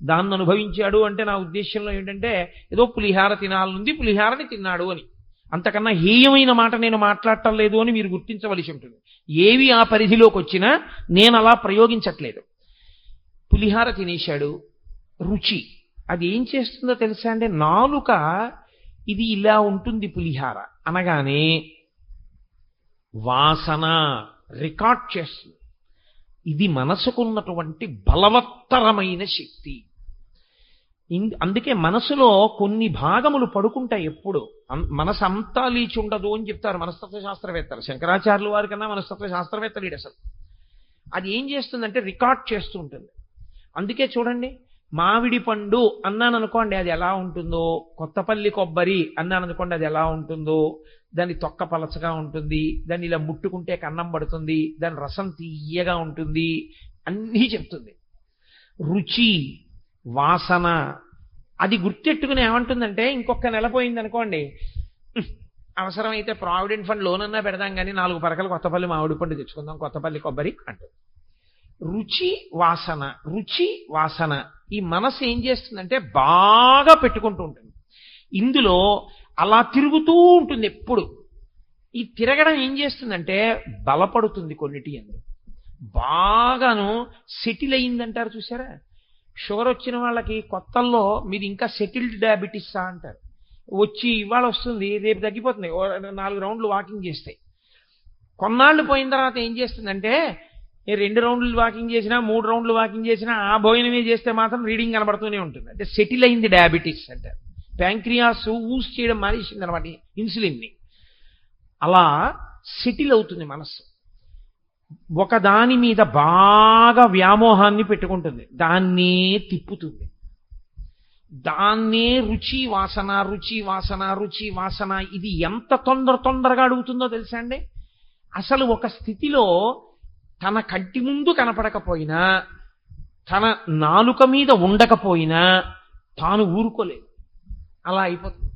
దాన్ని అనుభవించాడు అంటే నా ఉద్దేశంలో ఏంటంటే ఏదో పులిహార తినాలనుంది, పులిహారని తిన్నాడు అని, అంతకన్నా హేయమైన మాట నేను మాట్లాడటం లేదు అని మీరు గుర్తించవలసి ఉంటుంది. ఏవి ఆ పరిధిలోకి వచ్చినా నేను అలా ప్రయోగించట్లేదు. పులిహార తినేశాడు, రుచి అది ఏం చేస్తుందో తెలుసా అంటే, నాలుక ఇది ఇలా ఉంటుంది పులిహార అనగానే వాసన రికార్డ్ చేస్తుంది. ఇది మనసుకున్నటువంటి బలవత్తరమైన శక్తి. అందుకే మనసులో కొన్ని భాగములు పడుకుంటాయి. ఎప్పుడు మనసు అంతా లేచి ఉండదు అని చెప్తారు మనస్తత్వ శాస్త్రవేత్తలు. శంకరాచార్యుల వారి కన్నా మనస్తత్వ శాస్త్రవేత్తలు అసలు. అది ఏం చేస్తుందంటే రికార్డ్ చేస్తూ ఉంటుంది. అందుకే చూడండి, మామిడి పండు అన్నాను అనుకోండి అది ఎలా ఉంటుందో, కొత్తపల్లి కొబ్బరి అన్నాను అనుకోండి అది ఎలా ఉంటుందో, దాని తొక్క పలచగా ఉంటుంది, దాన్ని ఇలా ముట్టుకుంటే కన్నం పడుతుంది, దాని రసం తీయగా ఉంటుంది, అన్నీ చెప్తుంది. రుచి, వాసన అది గుర్తెట్టుకుని ఏమంటుందంటే, ఇంకొక నెల పోయింది అనుకోండి, అవసరమైతే ప్రావిడెంట్ ఫండ్ లోనన్నా పెడదాం కానీ 4 పరకలు కొత్తపల్లి మామిడి పండు తెచ్చుకుందాం, కొత్తపల్లి కొబ్బరి అంటుంది. రుచి వాసన, రుచి వాసన ఈ మనసు ఏం చేస్తుందంటే బాగా పెట్టుకుంటూ ఉంటుంది. ఇందులో అలా తిరుగుతూ ఉంటుంది ఎప్పుడు. ఈ తిరగడం ఏం చేస్తుందంటే బలపడుతుంది కొన్నిటి ఎందు. బాగాను సెటిల్ అయిందంటారు చూసారా, షుగర్ వచ్చిన వాళ్ళకి కొత్తల్లో మీరు ఇంకా సెటిల్డ్ డయాబెటీసా అంటారు. వచ్చి ఇవాళ వస్తుంది, రేపు తగ్గిపోతుంది, 4 రౌండ్లు వాకింగ్ చేస్తాయి. కొన్నాళ్ళు పోయిన తర్వాత ఏం చేస్తుందంటే 2 రౌండ్లు వాకింగ్ చేసినా 3 రౌండ్లు వాకింగ్ చేసినా ఆ భోజనమే చేస్తే మాత్రం రీడింగ్ కనబడుతూనే ఉంటుంది. అంటే సెటిల్ అయింది డయాబెటీస్ అంటారు. ప్యాంక్రియాస్ యూస్ చేయడం మానేసింది అనమాట ఇన్సులిన్ని. అలా సెటిల్ అవుతుంది మనస్సు. ఒకదాని మీద బాగా వ్యామోహాన్ని పెట్టుకుంటుంది, దాన్నే తిప్పుతుంది. దాన్నే రుచి వాసన రుచి వాసన రుచి వాసన, ఇది ఎంత తొందరగా అడుగుతుందో తెలుసా అండి. అసలు ఒక స్థితిలో తన కంటి ముందు కనపడకపోయినా, తన నాలుక మీద ఉండకపోయినా తాను ఊరుకోలేదు. అలా అయిపోతుంది.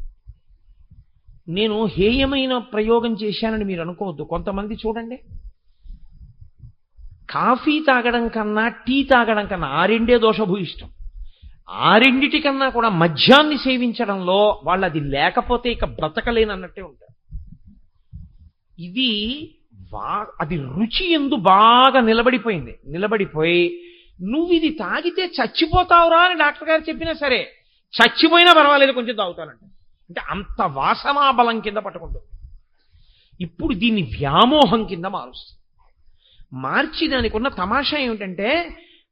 నేను హేయమైన ప్రయోగం చేశానని మీరు అనుకోవద్దు. కొంతమంది చూడండి, కాఫీ తాగడం కన్నా టీ తాగడం కన్నా ఆ రెండే దోషభూయిష్టం. ఆ రెండిటికన్నా కూడా మద్యాన్ని సేవించడంలో వాళ్ళు అది లేకపోతే ఇక బ్రతకలేనన్నట్టే ఉంటారు. ఇది అది రుచి ఎందు బాగా నిలబడిపోయి నువ్వు ఇది తాగితే చచ్చిపోతావురా అని డాక్టర్ గారు చెప్పినా సరే చచ్చిపోయినా పర్వాలేదు కొంచెం తాగుతానంట. అంటే అంత వాసనాబలం కింద పట్టుకుంటుంది. ఇప్పుడు దీన్ని వ్యామోహం కింద మారుస్తుంది. మార్చి దానికి ఉన్న తమాషా ఏమిటంటే,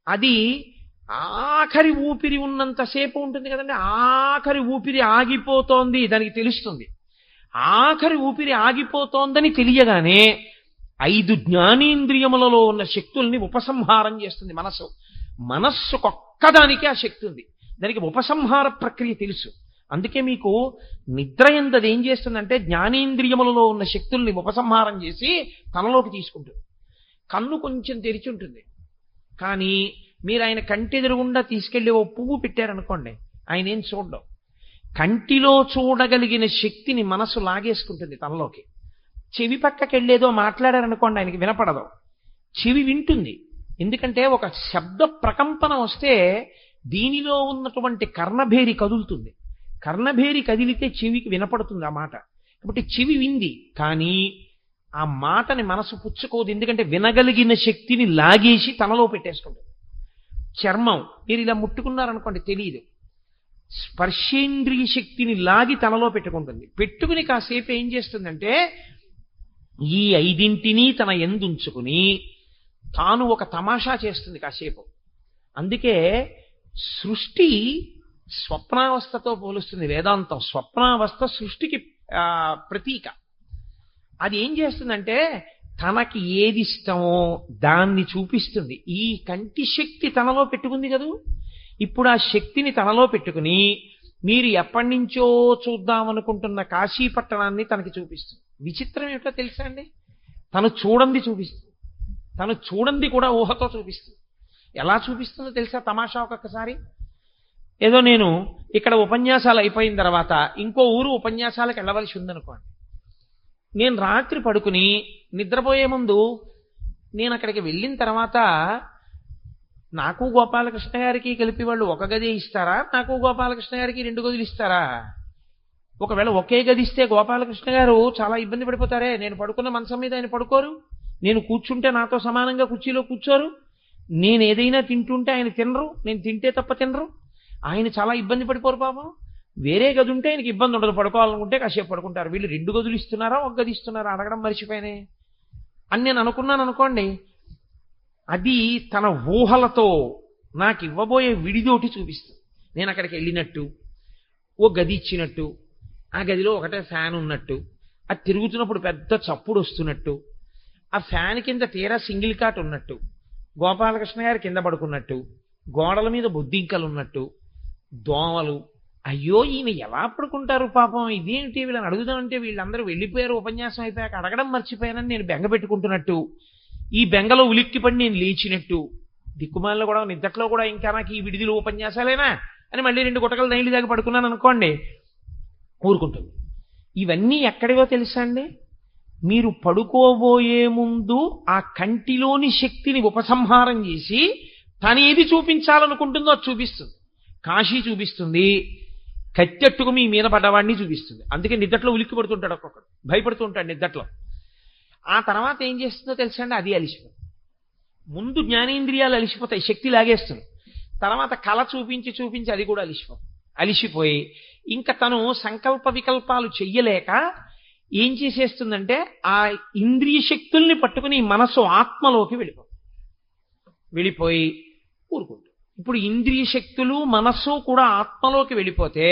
అది ఆఖరి ఊపిరి ఉన్నంతసేపు ఉంటుంది కదండి. ఆఖరి ఊపిరి ఆగిపోతోంది దానికి తెలుస్తుంది. ఆఖరి ఊపిరి ఆగిపోతోందని తెలియగానే 5 జ్ఞానేంద్రియములలో ఉన్న శక్తుల్ని ఉపసంహారం చేస్తుంది మనస్సు. మనస్సుకొక్కదానికి ఆ శక్తి ఉంది. దానికి ఉపసంహార ప్రక్రియ తెలుసు. అందుకే మీకు నిద్ర ఎందది ఏం చేస్తుందంటే జ్ఞానేంద్రియములలో ఉన్న శక్తుల్ని ఉపసంహారం చేసి తనలోకి తీసుకుంటుంది. కన్ను కొంచెం తెరిచి ఉంటుంది, కానీ మీరు ఆయన కంటెదురుగుండా తీసుకెళ్లి ఓ పువ్వు పెట్టారనుకోండి, ఆయన ఏం చూడడం. కంటిలో చూడగలిగిన శక్తిని మనసు లాగేసుకుంటుంది తనలోకి. చెవి పక్కకెళ్ళేదో మాట్లాడారనుకోండి, ఆయనకి వినపడదు. చెవి వింటుంది. ఎందుకంటే ఒక శబ్ద ప్రకంపన వస్తే దీనిలో ఉన్నటువంటి కర్ణభేరి కదులుతుంది. కర్ణభేరి కదిలితే చెవికి వినపడుతుంది ఆ మాట. కాబట్టి చెవి వింది, కానీ ఆ మాటని మనసు పుచ్చుకోదు. ఎందుకంటే వినగలిగిన శక్తిని లాగేసి తనలో పెట్టేసుకుంటుంది. చర్మం మీరు ఇలా ముట్టుకున్నారనుకోండి, తెలియదు. స్పర్శేంద్రియ శక్తిని లాగి తనలో పెట్టుకుంటుంది. పెట్టుకుని కాసేపు ఏం చేస్తుందంటే ఈ 5 తన ఎందుంచుకుని తాను ఒక తమాషా చేస్తుంది కాసేపు. అందుకే సృష్టి స్వప్నావస్థతో పోలుస్తుంది వేదాంతం. స్వప్నావస్థ సృష్టికి ప్రతీక. అది ఏం చేస్తుందంటే తనకి ఏది ఇష్టమో దాన్ని చూపిస్తుంది. ఈ కంటి శక్తి తనలో పెట్టుకుంది కదూ. ఇప్పుడు ఆ శక్తిని తనలో పెట్టుకుని మీరు ఎప్పటి నుంచో చూద్దామనుకుంటున్న కాశీ పట్టణాన్ని తనకి చూపిస్తుంది. విచిత్రం ఏమిటో తెలుసా అండి, తను చూడండి చూపిస్తుంది. తను చూడండి కూడా ఊహతో చూపిస్తుంది. ఎలా చూపిస్తుందో తెలుసా తమాషా? ఒక్కొక్కసారి ఏదో నేను ఇక్కడ ఉపన్యాసాలు అయిపోయిన తర్వాత ఇంకో ఊరు ఉపన్యాసాలకు వెళ్ళవలసి ఉందనుకోండి, నేను రాత్రి పడుకుని నిద్రపోయే ముందు నేను అక్కడికి వెళ్ళిన తర్వాత నాకు గోపాలకృష్ణ గారికి కలిపి వాళ్ళు ఒక గది ఇస్తారా, నాకు గోపాలకృష్ణ గారికి 2 గదులు ఇస్తారా? ఒకవేళ ఒకే గది ఇస్తే గోపాలకృష్ణ గారు చాలా ఇబ్బంది పడిపోతారే. నేను పడుకున్న మంచం మీద ఆయన పడుకోరు, నేను కూర్చుంటే నాతో సమానంగా కుర్చీలో కూర్చోరు, నేను ఏదైనా తింటుంటే ఆయన తినరు, నేను తింటే తప్ప తినరు, ఆయన చాలా ఇబ్బంది పడిపోరు పాపం. వేరే గది ఉంటే ఆయనకి ఇబ్బంది ఉండదు, పడుకోవాలనుకుంటే కాసేపు పడుకుంటారు. వీళ్ళు 2 గదులు ఇస్తున్నారా, ఒక గది ఇస్తున్నారా అడగడం మర్చిపోయానే అని నేను అనుకున్నాను అనుకోండి. అది తన ఊహలతో నాకు ఇవ్వబోయే విడిదోటి చూపిస్తుంది. నేను అక్కడికి వెళ్ళినట్టు, ఓ గది ఇచ్చినట్టు, ఆ గదిలో ఒకటే ఫ్యాన్ ఉన్నట్టు, అది తిరుగుతున్నప్పుడు పెద్ద చప్పుడు వస్తున్నట్టు, ఆ ఫ్యాన్ కింద తీరా సింగిల్ కాట్ ఉన్నట్టు, గోపాలకృష్ణ గారు కింద పడుకున్నట్టు, గోడల మీద బొద్దింకలు ఉన్నట్టు, దోమలు. అయ్యో ఈయన ఎలా పడుకుంటారు పాపం, ఇదేంటి వీళ్ళని అడుగుదామంటే వీళ్ళందరూ వెళ్ళిపోయారు, ఉపన్యాసం అయిపోయాక అడగడం మర్చిపోయానని నేను బెంగ పెట్టుకుంటున్నట్టు, ఈ బెంగలో ఉలిక్కిపడి నేను లేచినట్టు, దిక్కుమాలలో కూడా నిద్దట్లో కూడా ఇంకా నాకు ఈ విడిదిలు ఉపన్యాసాలేనా అని మళ్ళీ 2 గుటకలు నైలు దాకా పడుకున్నాను అనుకోండి, ఊరుకుంటుంది. ఇవన్నీ ఎక్కడివో తెలుసా అండి? మీరు పడుకోబోయే ముందు ఆ కంటిలోని శక్తిని ఉపసంహారం చేసి తను ఏది చూపించాలనుకుంటుందో అది చూపిస్తుంది. కాశీ చూపిస్తుంది, కత్తెట్టుకు మీ మీద పడ్డవాడిని చూపిస్తుంది. అందుకే నిద్దట్లో ఉలిక్కి పడుతుంటాడు, ఒక్కొక్కడు భయపడుతూ ఉంటాడు నిద్దట్లో. ఆ తర్వాత ఏం చేస్తుందో తెలుసా అండి? అది అలిసిపోతుంది. ముందు జ్ఞానేంద్రియాలు అలిసిపోతాయి, శక్తి లాగేస్తుంది. తర్వాత కళ చూపించి అది కూడా అలిసిపోయి ఇంకా తను సంకల్ప వికల్పాలు చెయ్యలేక ఏం చేసేస్తుందంటే ఆ ఇంద్రియ శక్తుల్ని పట్టుకుని మనసు ఆత్మలోకి వెళ్ళిపోయి ఊరుకుంటుంది. ఇప్పుడు ఇంద్రియ శక్తులు మనస్సు కూడా ఆత్మలోకి వెళ్ళిపోతే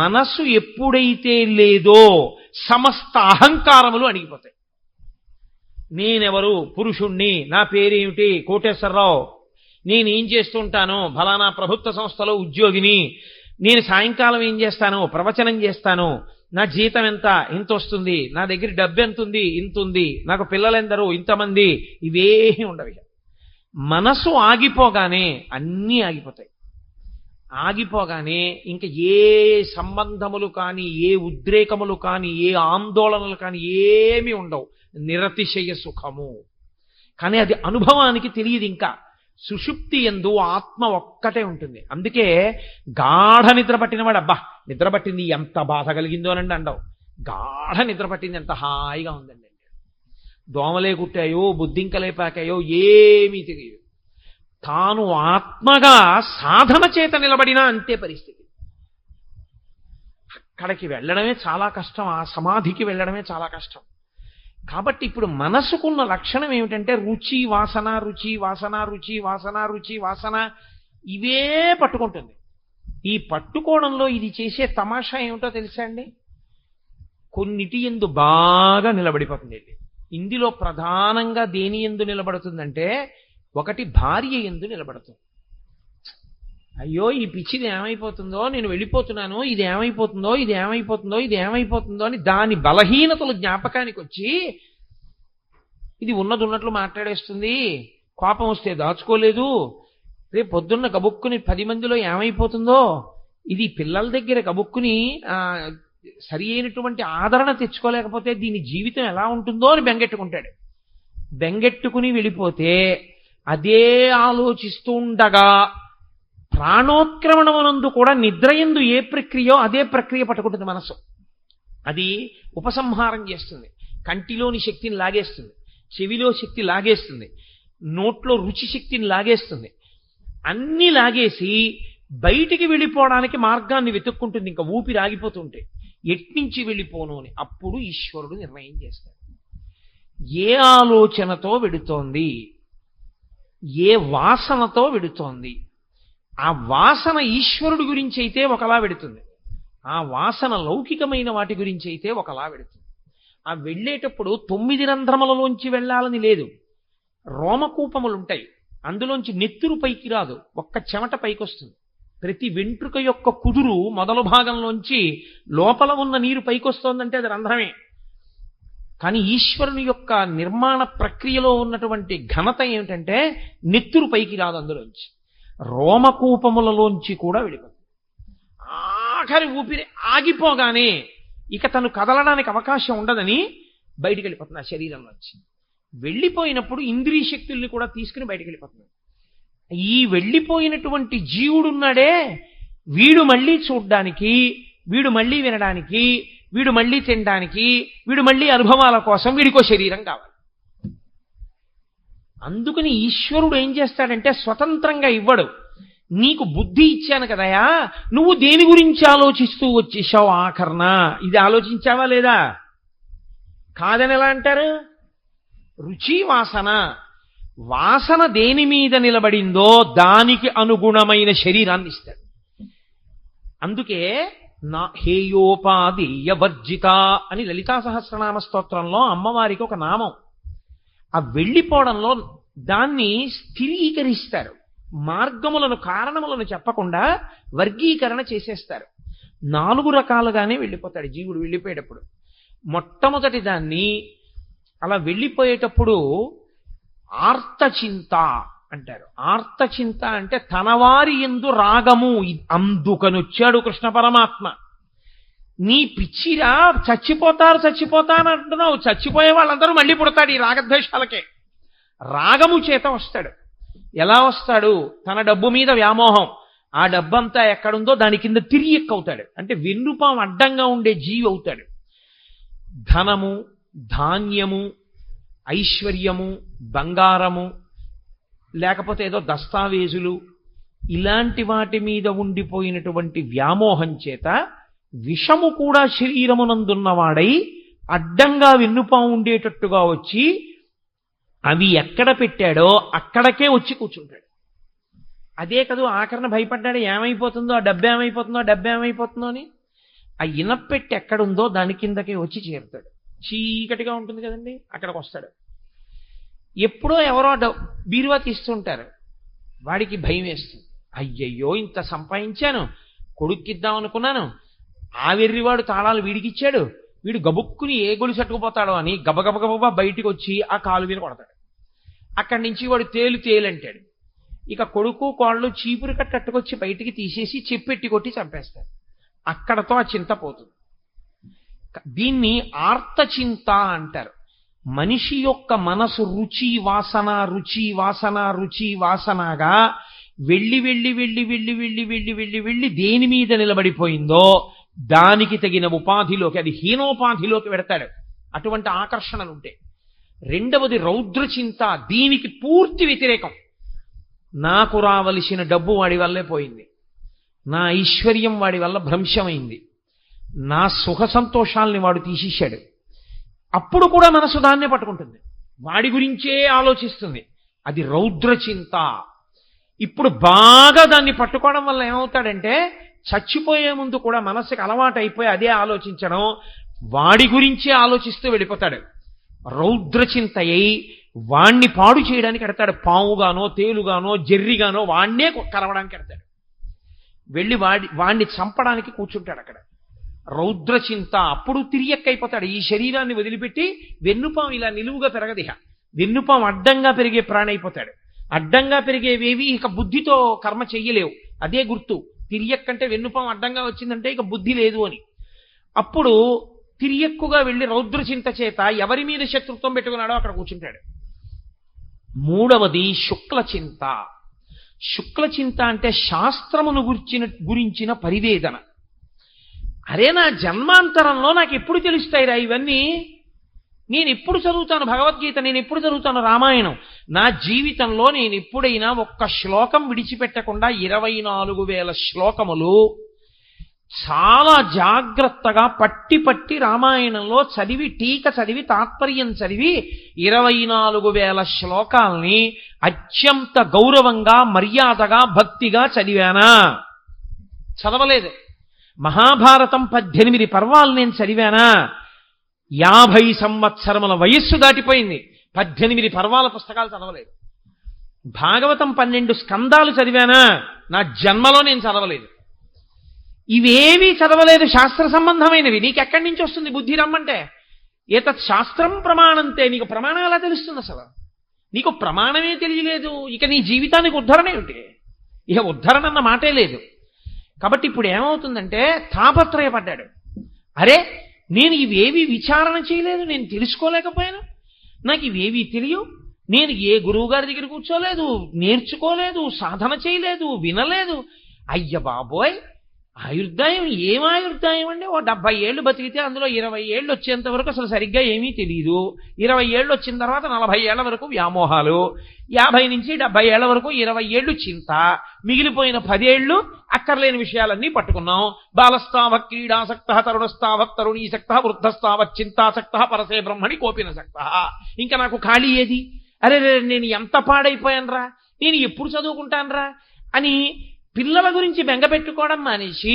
మనస్సు ఎప్పుడైతే లేదో సమస్త అహంకారములు అణిగిపోతాయి. నేనెవరు, పురుషుణ్ణి, నా పేరేమిటి, కోటేశ్వరరావు, నేనేం చేస్తుంటాను, ఫలానా ప్రభుత్వ సంస్థలో ఉద్యోగిని, నేను సాయంకాలం ఏం చేస్తాను, ప్రవచనం చేస్తాను, నా జీతం ఎంత, ఇంత వస్తుంది, నా దగ్గర డబ్బు ఎంత ఉంది, ఇంత ఉంది, నాకు పిల్లలెందరూ, ఇంతమంది, ఇవేమీ ఉండవు. మనసు ఆగిపోగానే అన్నీ ఆగిపోతాయి. ఆగిపోగానే ఇంక ఏ సంబంధములు కానీ, ఏ ఉద్రేకములు కానీ, ఏ ఆందోళనలు కానీ ఏమీ ఉండవు. నిరతిశయ సుఖము. కానీ అది అనుభవానికి తెలియదు. ఇంకా సుషుప్తి యందు ఆత్మ ఒక్కటే ఉంటుంది. అందుకే గాఢ నిద్ర పట్టినవాడు అబ్బా నిద్ర పట్టింది ఎంత బాధ కలిగిందో అనండి అండవు. గాఢ నిద్ర పట్టింది ఎంత హాయిగా ఉందండి. దోమలే కుట్టాయో, బుద్ధింకలే పాకాయో ఏమీ తెలియదు. తాను ఆత్మగా సాధన చేత నిలబడినా అంతే పరిస్థితి. అక్కడికి వెళ్ళడమే చాలా కష్టం, ఆ సమాధికి వెళ్ళడమే చాలా కష్టం. కాబట్టి ఇప్పుడు మనసుకున్న లక్షణం ఏమిటంటే రుచి వాసన, రుచి వాసన, రుచి వాసన, రుచి వాసన, ఇవే పట్టుకుంటుంది. ఈ పట్టుకోవడంలో ఇది చేసే తమాషా ఏమిటో తెలుసా అండి? కొన్నిటి యందు బాగా నిలబడిపోతుంది. ఇందులో ప్రధానంగా దేని యందు నిలబడుతుందంటే, ఒకటి భార్య యందు నిలబడుతుంది. అయ్యో ఈ పిచ్చిది ఏమైపోతుందో, నేను వెళ్ళిపోతున్నాను, ఇది ఏమైపోతుందో, ఇది ఏమైపోతుందో, ఇది ఏమైపోతుందో అని దాని బలహీనతలు జ్ఞాపకానికి వచ్చి ఇది ఉన్నది ఉన్నట్లు మాట్లాడేస్తుంది, కోపం వస్తే దాచుకోలేదు, రేపు పొద్దున్న గబుక్కుని 10 మందిలో ఏమైపోతుందో, ఇది పిల్లల దగ్గర గబుక్కుని సరి అయినటువంటి ఆదరణ తెచ్చుకోలేకపోతే దీని జీవితం ఎలా ఉంటుందో అని బెంగెట్టుకుంటాడు. బెంగెట్టుకుని వెళ్ళిపోతే అదే ఆలోచిస్తూ ఉండగా ప్రాణోత్క్రమణమునందు కూడా నిద్రయందు ఏ ప్రక్రియో అదే ప్రక్రియ పట్టుకుంటుంది మనసు. అది ఉపసంహారం చేస్తుంది. కంటిలోని శక్తిని లాగేస్తుంది, చెవిలో శక్తి లాగేస్తుంది, నోట్లో రుచి శక్తిని లాగేస్తుంది. అన్నీ లాగేసి బయటికి వెళ్ళిపోవడానికి మార్గాన్ని వెతుక్కుంటుంది. ఇంకా ఊపిరి ఆగిపోతుంటే ఎట్నుంచి వెళ్ళిపోను అని. అప్పుడు ఈశ్వరుడు నిర్ణయం చేస్తాడు. ఏ ఆలోచనతో వెడుతోంది, ఏ వాసనతో వెడుతోంది, ఆ వాసన ఈశ్వరుడి గురించి అయితే ఒకలా వెడుతుంది, ఆ వాసన లౌకికమైన వాటి గురించి అయితే ఒకలా వెడుతుంది. ఆ వెళ్ళేటప్పుడు 9 రంధ్రములలోంచి వెళ్ళాలని లేదు. రోమకూపములుంటాయి, అందులోంచి నెత్తురు పైకి రాదు, ఒక్క చెమట పైకి వస్తుంది. ప్రతి వెంట్రుక యొక్క కుదురు మొదలు భాగంలోంచి లోపల ఉన్న నీరు పైకి వస్తోందంటే అది రంధ్రమే. కానీ ఈశ్వరుని యొక్క నిర్మాణ ప్రక్రియలో ఉన్నటువంటి ఘనత ఏమిటంటే నెత్తురు పైకి రాదు, అందులోంచి రోమకూపములలోంచి కూడా వెళ్ళిపోతుంది. ఆఖరి ఊపిరి ఆగిపోగానే ఇక తను కదలడానికి అవకాశం ఉండదని బయటికి వెళ్ళిపోతుంది ఆ శరీరంలోంచి. వెళ్ళిపోయినప్పుడు ఇంద్రియ శక్తుల్ని కూడా తీసుకుని బయటికి వెళ్ళిపోతుంది. ఈ వెళ్ళిపోయినటువంటి జీవుడున్నాడే, వీడు మళ్ళీ చూడ్డానికి, వీడు మళ్ళీ వినడానికి, వీడు మళ్ళీ తినడానికి, వీడు మళ్ళీ అనుభవాల కోసం వీడికో శరీరం కావాలి. అందుకని ఈశ్వరుడు ఏం చేస్తాడంటే స్వతంత్రంగా ఇవ్వడు. నీకు బుద్ధి ఇచ్చాను కదయా, నువ్వు దేని గురించి ఆలోచిస్తూ వచ్చేసావు ఆఖరణ, ఇది ఆలోచించావా లేదా? కాదని ఎలా అంటారు? రుచి వాసన, వాసన దేని మీద నిలబడిందో దానికి అనుగుణమైన శరీరాన్ని ఇస్తాడు. అందుకే నా హేయోపాదేయ వర్జిత అని లలితా సహస్రనామ స్తోత్రంలో అమ్మవారికి ఒక నామం. ఆ వెళ్ళిపోవడంలో దాన్ని స్థిరీకరిస్తారు. మార్గములను, కారణములను చెప్పకుండా వర్గీకరణ చేసేస్తారు. 4 రకాలుగానే వెళ్ళిపోతాడు జీవుడు వెళ్ళిపోయేటప్పుడు. మొట్టమొదటి దాన్ని అలా వెళ్ళిపోయేటప్పుడు ఆర్తచింత అంటారు. ఆర్తచింత అంటే తనవారి యందు రాగము. అందుకనొచ్చాడు కృష్ణ పరమాత్మ. నీ పిచ్చిరా, చచ్చిపోతారు అంటున్నావు, చచ్చిపోయే వాళ్ళందరూ మళ్ళీ పుడతాడు ఈ రాగద్వేషాలకే. రాగము చేత వస్తాడు. ఎలా వస్తాడు? తన డబ్బు మీద వ్యామోహం, ఆ డబ్బంతా ఎక్కడుందో దాని కింద తిరిగి ఎక్కుతాడు. అంటే వెన్నుపాం అడ్డంగా ఉండే జీవి అవుతాడు. ధనము, ధాన్యము, ఐశ్వర్యము, బంగారము, లేకపోతే ఏదో దస్తావేజులు, ఇలాంటి వాటి మీద ఉండిపోయినటువంటి వ్యామోహం చేత విషము కూడా శరీరమునందున్నవాడై అడ్డంగా వెన్నుపాం ఉండేటట్టుగా వచ్చి అవి ఎక్కడ పెట్టాడో అక్కడికే వచ్చి కూర్చుంటాడు. అదే కదూ ఆఖరణ భయపడ్డాడు, ఏమైపోతుందో, ఆ డబ్బు ఏమైపోతుందో, ఆ డబ్బు ఏమైపోతుందో అని. ఆ ఇనపెట్టి ఎక్కడుందో దాని కిందకే వచ్చి చేరుతాడు. చీకటిగా ఉంటుంది కదండి, అక్కడికి వస్తాడు. ఎప్పుడో ఎవరో బీరువా తీస్తుంటారు, వాడికి భయం వేస్తుంది. అయ్యయ్యో ఇంత సంపాదించాను, కొడుక్కిద్దాం అనుకున్నాను, ఆ వెర్రివాడు తాళాలు వీడికిచ్చాడు, వీడు గబుక్కుని ఏ గొలుసు అట్టుకుపోతాడో అని గబగబగబా బయటికి వచ్చి ఆ కాలు మీద కొడతాడు. అక్కడి నుంచి వాడు తేలంటాడు. ఇక కొడుకు కోళ్ళు చీపురు కట్టుకొచ్చి బయటికి తీసేసి చెప్పెట్టి కొట్టి చంపేస్తాడు. అక్కడతో ఆ చింత పోతుంది. దీన్ని ఆర్తచింత అంటారు. మనిషి యొక్క మనసు రుచి వాసన రుచి వాసన రుచి వాసనగా వెళ్ళి వెళ్ళి వెళ్ళి వెళ్ళి వెళ్ళి వెళ్ళి వెళ్ళి వెళ్ళి దేని మీద నిలబడిపోయిందో దానికి తగిన ఉపాధిలోకి, అది హీనోపాధిలోకి పెడతాడు. అటువంటి ఆకర్షణలుంటే. రెండవది రౌద్రచింత, దీనికి పూర్తి వ్యతిరేకం. నాకు రావలసిన డబ్బు వాడి వల్లే పోయింది, నా ఐశ్వర్యం వాడి వల్ల భ్రంశమైంది, నా సుఖ సంతోషాల్ని వాడు తీసేశాడు. అప్పుడు కూడా మనసు దాన్నే పట్టుకుంటుంది, వాడి గురించే ఆలోచిస్తుంది. అది రౌద్రచింత. ఇప్పుడు బాగా దాన్ని పట్టుకోవడం వల్ల ఏమవుతాడంటే చచ్చిపోయే ముందు కూడా మనసుకి అలవాటు అయిపోయి అదే ఆలోచించడం, వాడి గురించే ఆలోచిస్తూ వెళ్ళిపోతాడు. రౌద్రచింత అయి వాణ్ణి పాడు చేయడానికి ఎడతాడు. పావుగానో తేలుగానో జెర్రిగానో వాణ్ణే కరవడానికి ఎడతాడు. వెళ్ళి వాణ్ణి చంపడానికి కూర్చుంటాడు అక్కడ. రౌద్రచింత. అప్పుడు తిరియక్కైపోతాడు. ఈ శరీరాన్ని వదిలిపెట్టి వెన్నుపాం ఇలా నిలువుగా పెరగదిహ, వెన్నుపాం అడ్డంగా పెరిగే ప్రాణి అయిపోతాడు. అడ్డంగా పెరిగేవేవి ఇక బుద్ధితో కర్మ చెయ్యలేవు. అదే గుర్తు. తిరియక్కంటే వెన్నుపాం అడ్డంగా వచ్చిందంటే ఇక బుద్ధి లేదు అని. అప్పుడు తిరియక్కుగా వెళ్ళి రౌద్రచింత చేత ఎవరి మీద శత్రుత్వం పెట్టుకున్నాడో అక్కడ కూర్చుంటాడు. మూడవది శుక్లచింత. శుక్లచింత అంటే శాస్త్రమును గురించిన పరివేదన. అరే, నా జన్మాంతరంలో నాకు ఎప్పుడు తెలుస్తాయిరా ఇవన్నీ? నేను ఎప్పుడు చదువుతాను భగవద్గీత, నేను ఎప్పుడు చదువుతాను రామాయణం? నా జీవితంలో నేను ఎప్పుడైనా ఒక్క శ్లోకం విడిచిపెట్టకుండా 24,000 శ్లోకములు చాలా జాగ్రత్తగా పట్టి రామాయణంలో చదివి, టీక చదివి, తాత్పర్యం చదివి 24,000 శ్లోకాల్ని అత్యంత గౌరవంగా, మర్యాదగా, భక్తిగా చదివానా? చదవలేదు. మహాభారతం 18 పర్వాలు నేను చదివానా? 50 సంవత్సరముల వయస్సు దాటిపోయింది, 18 పర్వాల పుస్తకాలు చదవలేదు. భాగవతం 12 స్కందాలు చదివానా? నా జన్మలో నేను చదవలేదు. ఇవేవి చదవలేదు శాస్త్ర సంబంధమైనవి. నీకెక్కడి నుంచి వస్తుంది బుద్ధి రమ్మంటే? ఏతత్ శాస్త్రం ప్రమాణంతే. నీకు ప్రమాణం ఎలా తెలుస్తుంది అసలు? నీకు ప్రమాణమే తెలియలేదు, ఇక నీ జీవితానికి ఉద్ధరణ ఏమిటి? ఇక ఉద్ధరణ అన్న మాటే లేదు. కాబట్టి ఇప్పుడు ఏమవుతుందంటే తాపత్రయపడ్డాడు. అరే, నేను ఇవేవి విచారణ చేయలేదు, నేను తెలుసుకోలేకపోయాను, నాకు ఇవేవి తెలియవు, నేను ఏ గురువు గారి దగ్గర కూర్చోలేదు, నేర్చుకోలేదు, సాధన చేయలేదు, వినలేదు. అయ్య బాబోయ్, ఆయుర్దాయం ఏం ఆయుర్దాయం అండి? ఓ 70 ఏళ్ళు బతికితే అందులో 20 ఏళ్ళు వచ్చేంత వరకు అసలు సరిగ్గా ఏమీ తెలియదు, 20 ఏళ్ళు వచ్చిన తర్వాత 40 ఏళ్ల వరకు వ్యామోహాలు, 50 నుంచి 70 ఏళ్ల వరకు 20 ఏళ్ళు చింత, మిగిలిపోయిన 10 ఏళ్ళు అక్కర్లేని విషయాలన్నీ పట్టుకున్నాం. బాలస్తావత్ క్రీడాసక్త, తరుణస్తావత్ తరుణీసక్త, వృద్ధస్తావత్ చింతాసక్త, పరసే బ్రహ్మణి కోపినసక్త. ఇంకా నాకు ఖాళీ ఏది? అరే, నేను ఎంత పాడైపోయానరా, నేను ఎప్పుడు చదువుకుంటానరా అని పిల్లల గురించి బెంగ పెట్టుకోవడం మానేసి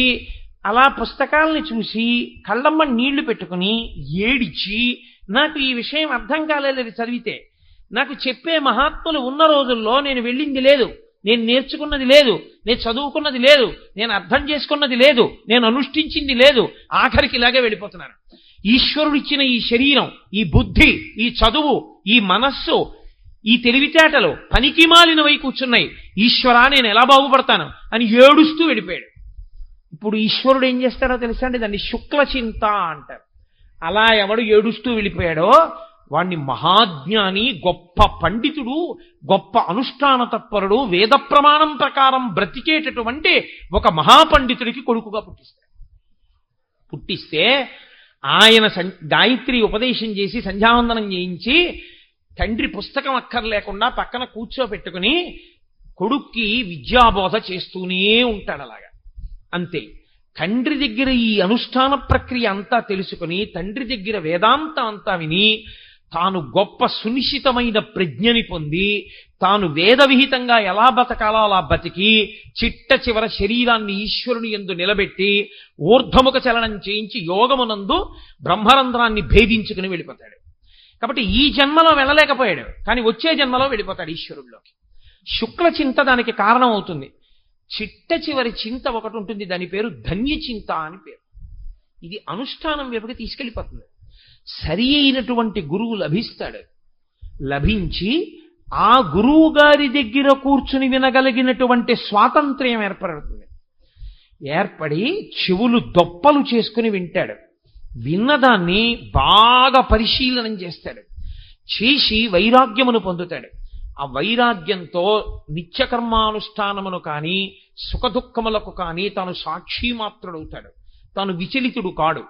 అలా పుస్తకాలని చూసి కళ్ళమ్మ నీళ్లు పెట్టుకుని ఏడిచి, నాకు ఈ విషయం అర్థం కాలేదు చదివితే, నాకు చెప్పే మహాత్ములు ఉన్న రోజుల్లో నేను వెళ్ళింది లేదు, నేను నేర్చుకున్నది లేదు, నేను చదువుకున్నది లేదు, నేను అర్థం చేసుకున్నది లేదు, నేను అనుష్ఠించింది లేదు, ఆఖరికి ఇలాగే వెళ్ళిపోతున్నాను. ఈశ్వరుడిచ్చిన ఈ శరీరం, ఈ బుద్ధి, ఈ చదువు, ఈ మనస్సు, ఈ తెలివితేటలు పనికి మాలినవై కూర్చున్నాయి, ఈశ్వరా నేను ఎలా బాగుపడతాను అని ఏడుస్తూ వెళ్ళిపోయాడు. ఇప్పుడు ఈశ్వరుడు ఏం చేస్తాడో తెలుసా అండి? దాన్ని శుక్లచింత అంటారు. అలా ఎవడు ఏడుస్తూ వెళ్ళిపోయాడో వాణ్ణి మహాజ్ఞాని, గొప్ప పండితుడు, గొప్ప అనుష్ఠాన తత్పరుడు, వేద ప్రమాణం ప్రకారం బ్రతికేటటువంటి ఒక మహాపండితుడికి కొడుకుగా పుట్టిస్తే ఆయన గాయత్రి ఉపదేశం చేసి సంధ్యావందనం చేయించి తండ్రి పుస్తకం అక్కర్లేకుండా పక్కన కూర్చోబెట్టుకుని కొడుక్కి విద్యాబోధ చేస్తూనే ఉంటాడు. అలాగా అంతే. తండ్రి దగ్గర ఈ అనుష్ఠాన ప్రక్రియ అంతా తెలుసుకుని, తండ్రి దగ్గర వేదాంతం అంతా విని, తాను గొప్ప సునిశ్చితమైన ప్రజ్ఞని పొంది, తాను వేద విహితంగా ఎలా బతకాలో అలా బతికి, చిట్ట చివర శరీరాన్ని ఈశ్వరుని యందు నిలబెట్టి ఊర్ధముఖ చలనం చేయించి యోగమునందు బ్రహ్మరంధ్రాన్ని భేదించుకుని వెళ్ళిపోతాడు. కాబట్టి ఈ జన్మలో వెళ్ళలేకపోయాడు, కానీ వచ్చే జన్మలో వెళ్ళిపోతాడు ఈశ్వరుడిలోకి. శుక్లచింత దానికి కారణం అవుతుంది. చిట్ట చివరి చింత ఒకటి ఉంటుంది, దాని పేరు ధన్య చింత అని పేరు. ఇది అనుష్ఠానం వైపుకి తీసుకెళ్ళిపోతుంది. సరి అయినటువంటి గురువు లభిస్తాడు. లభించి ఆ గురువు గారి దగ్గర కూర్చుని వినగలిగినటువంటి స్వాతంత్ర్యం ఏర్పడుతుంది. ఏర్పడి చెవులు దొప్పలు చేసుకుని వింటాడు. విన్నదాన్ని బాగా పరిశీలనం చేస్తాడు. చేసి వైరాగ్యమును పొందుతాడు. ఆ వైరాగ్యంతో నిత్యకర్మానుష్ఠానమును కానీ సుఖదుఖములకు కానీ తాను సాక్షిమాత్రుడవుతాడు. తాను విచలితుడు కాడు.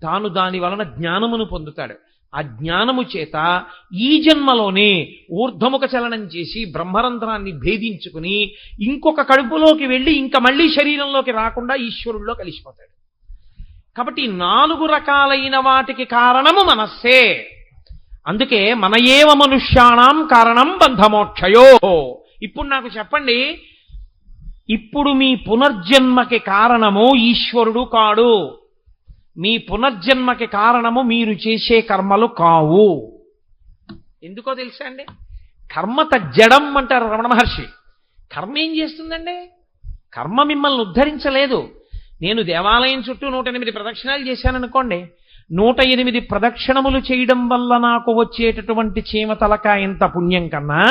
తాను దాని వలన జ్ఞానమును పొందుతాడు. ఆ జ్ఞానము చేత ఈ జన్మలోనే ఊర్ధ్వముఖ చలనం చేసి బ్రహ్మరంధ్రాన్ని భేదించుకుని ఇంకొక కడుపులోకి వెళ్ళి ఇంకా మళ్ళీ శరీరంలోకి రాకుండా ఈశ్వరుల్లో కలిసిపోతాడు. కాబట్టి 4 రకాలైన వాటికి కారణము మనస్సే. అందుకే మన ఏవ మనుష్యాణం కారణం బంధమోక్షయో. ఇప్పుడు నాకు చెప్పండి, ఇప్పుడు మీ పునర్జన్మకి కారణము ఈశ్వరుడు కాడు. మీ పునర్జన్మకి కారణము మీరు చేసే కర్మలు కావు. ఎందుకో తెలుసా అండి? కర్మత జడం అంటారు రమణ మహర్షి. కర్మ ఏం చేస్తుందండి? కర్మ మిమ్మల్ని ఉద్ధరించలేదు. నేను దేవాలయం చుట్టూ 108 ప్రదక్షిణాలు చేశాననుకోండి, 108 ప్రదక్షిణములు చేయడం వల్ల నాకు వచ్చేటటువంటి చీమ తలకాయంత పుణ్యం కన్నా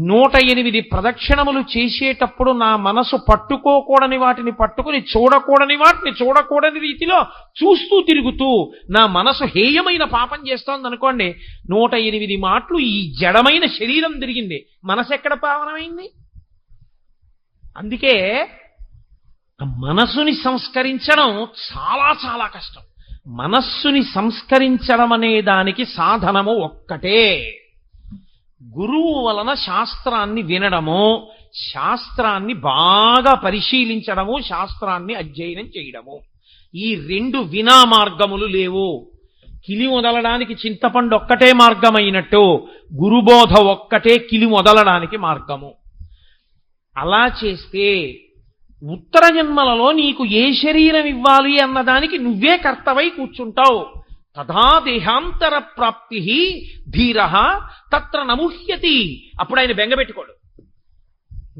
108 ప్రదక్షిణములు చేసేటప్పుడు నా మనసు పట్టుకోకూడని వాటిని పట్టుకుని చూడకూడని వాటిని చూడకూడని రీతిలో చూస్తూ తిరుగుతూ నా మనసు హేయమైన పాపం చేస్తోంది అనుకోండి, 108 మాటలు ఈ జడమైన శరీరం తిరిగింది. మనసు ఎక్కడ పావనమైంది? అందుకే మనస్సుని సంస్కరించడం చాలా చాలా కష్టం. మనస్సుని సంస్కరించడం అనే దానికి సాధనము ఒక్కటే. గురువు వలన శాస్త్రాన్ని వినడము, శాస్త్రాన్ని బాగా పరిశీలించడము, శాస్త్రాన్ని అధ్యయనం చేయడము. ఈ 2 వినా మార్గములు లేవు. కిలి మొదలడానికి చింతపండు ఒక్కటే మార్గమైనట్టు గురుబోధ ఒక్కటే కిలి మొదలడానికి మార్గము. అలా చేస్తే ఉత్తర జన్మలలో నీకు ఏ శరీరం ఇవ్వాలి అన్నదానికి నువ్వే కర్తవై కూర్చుంటావు. తథా దేహాంతర ప్రాప్తి ధీర తత్ర నముహ్యతి. అప్పుడు ఆయన బెంగపెట్టుకోడు.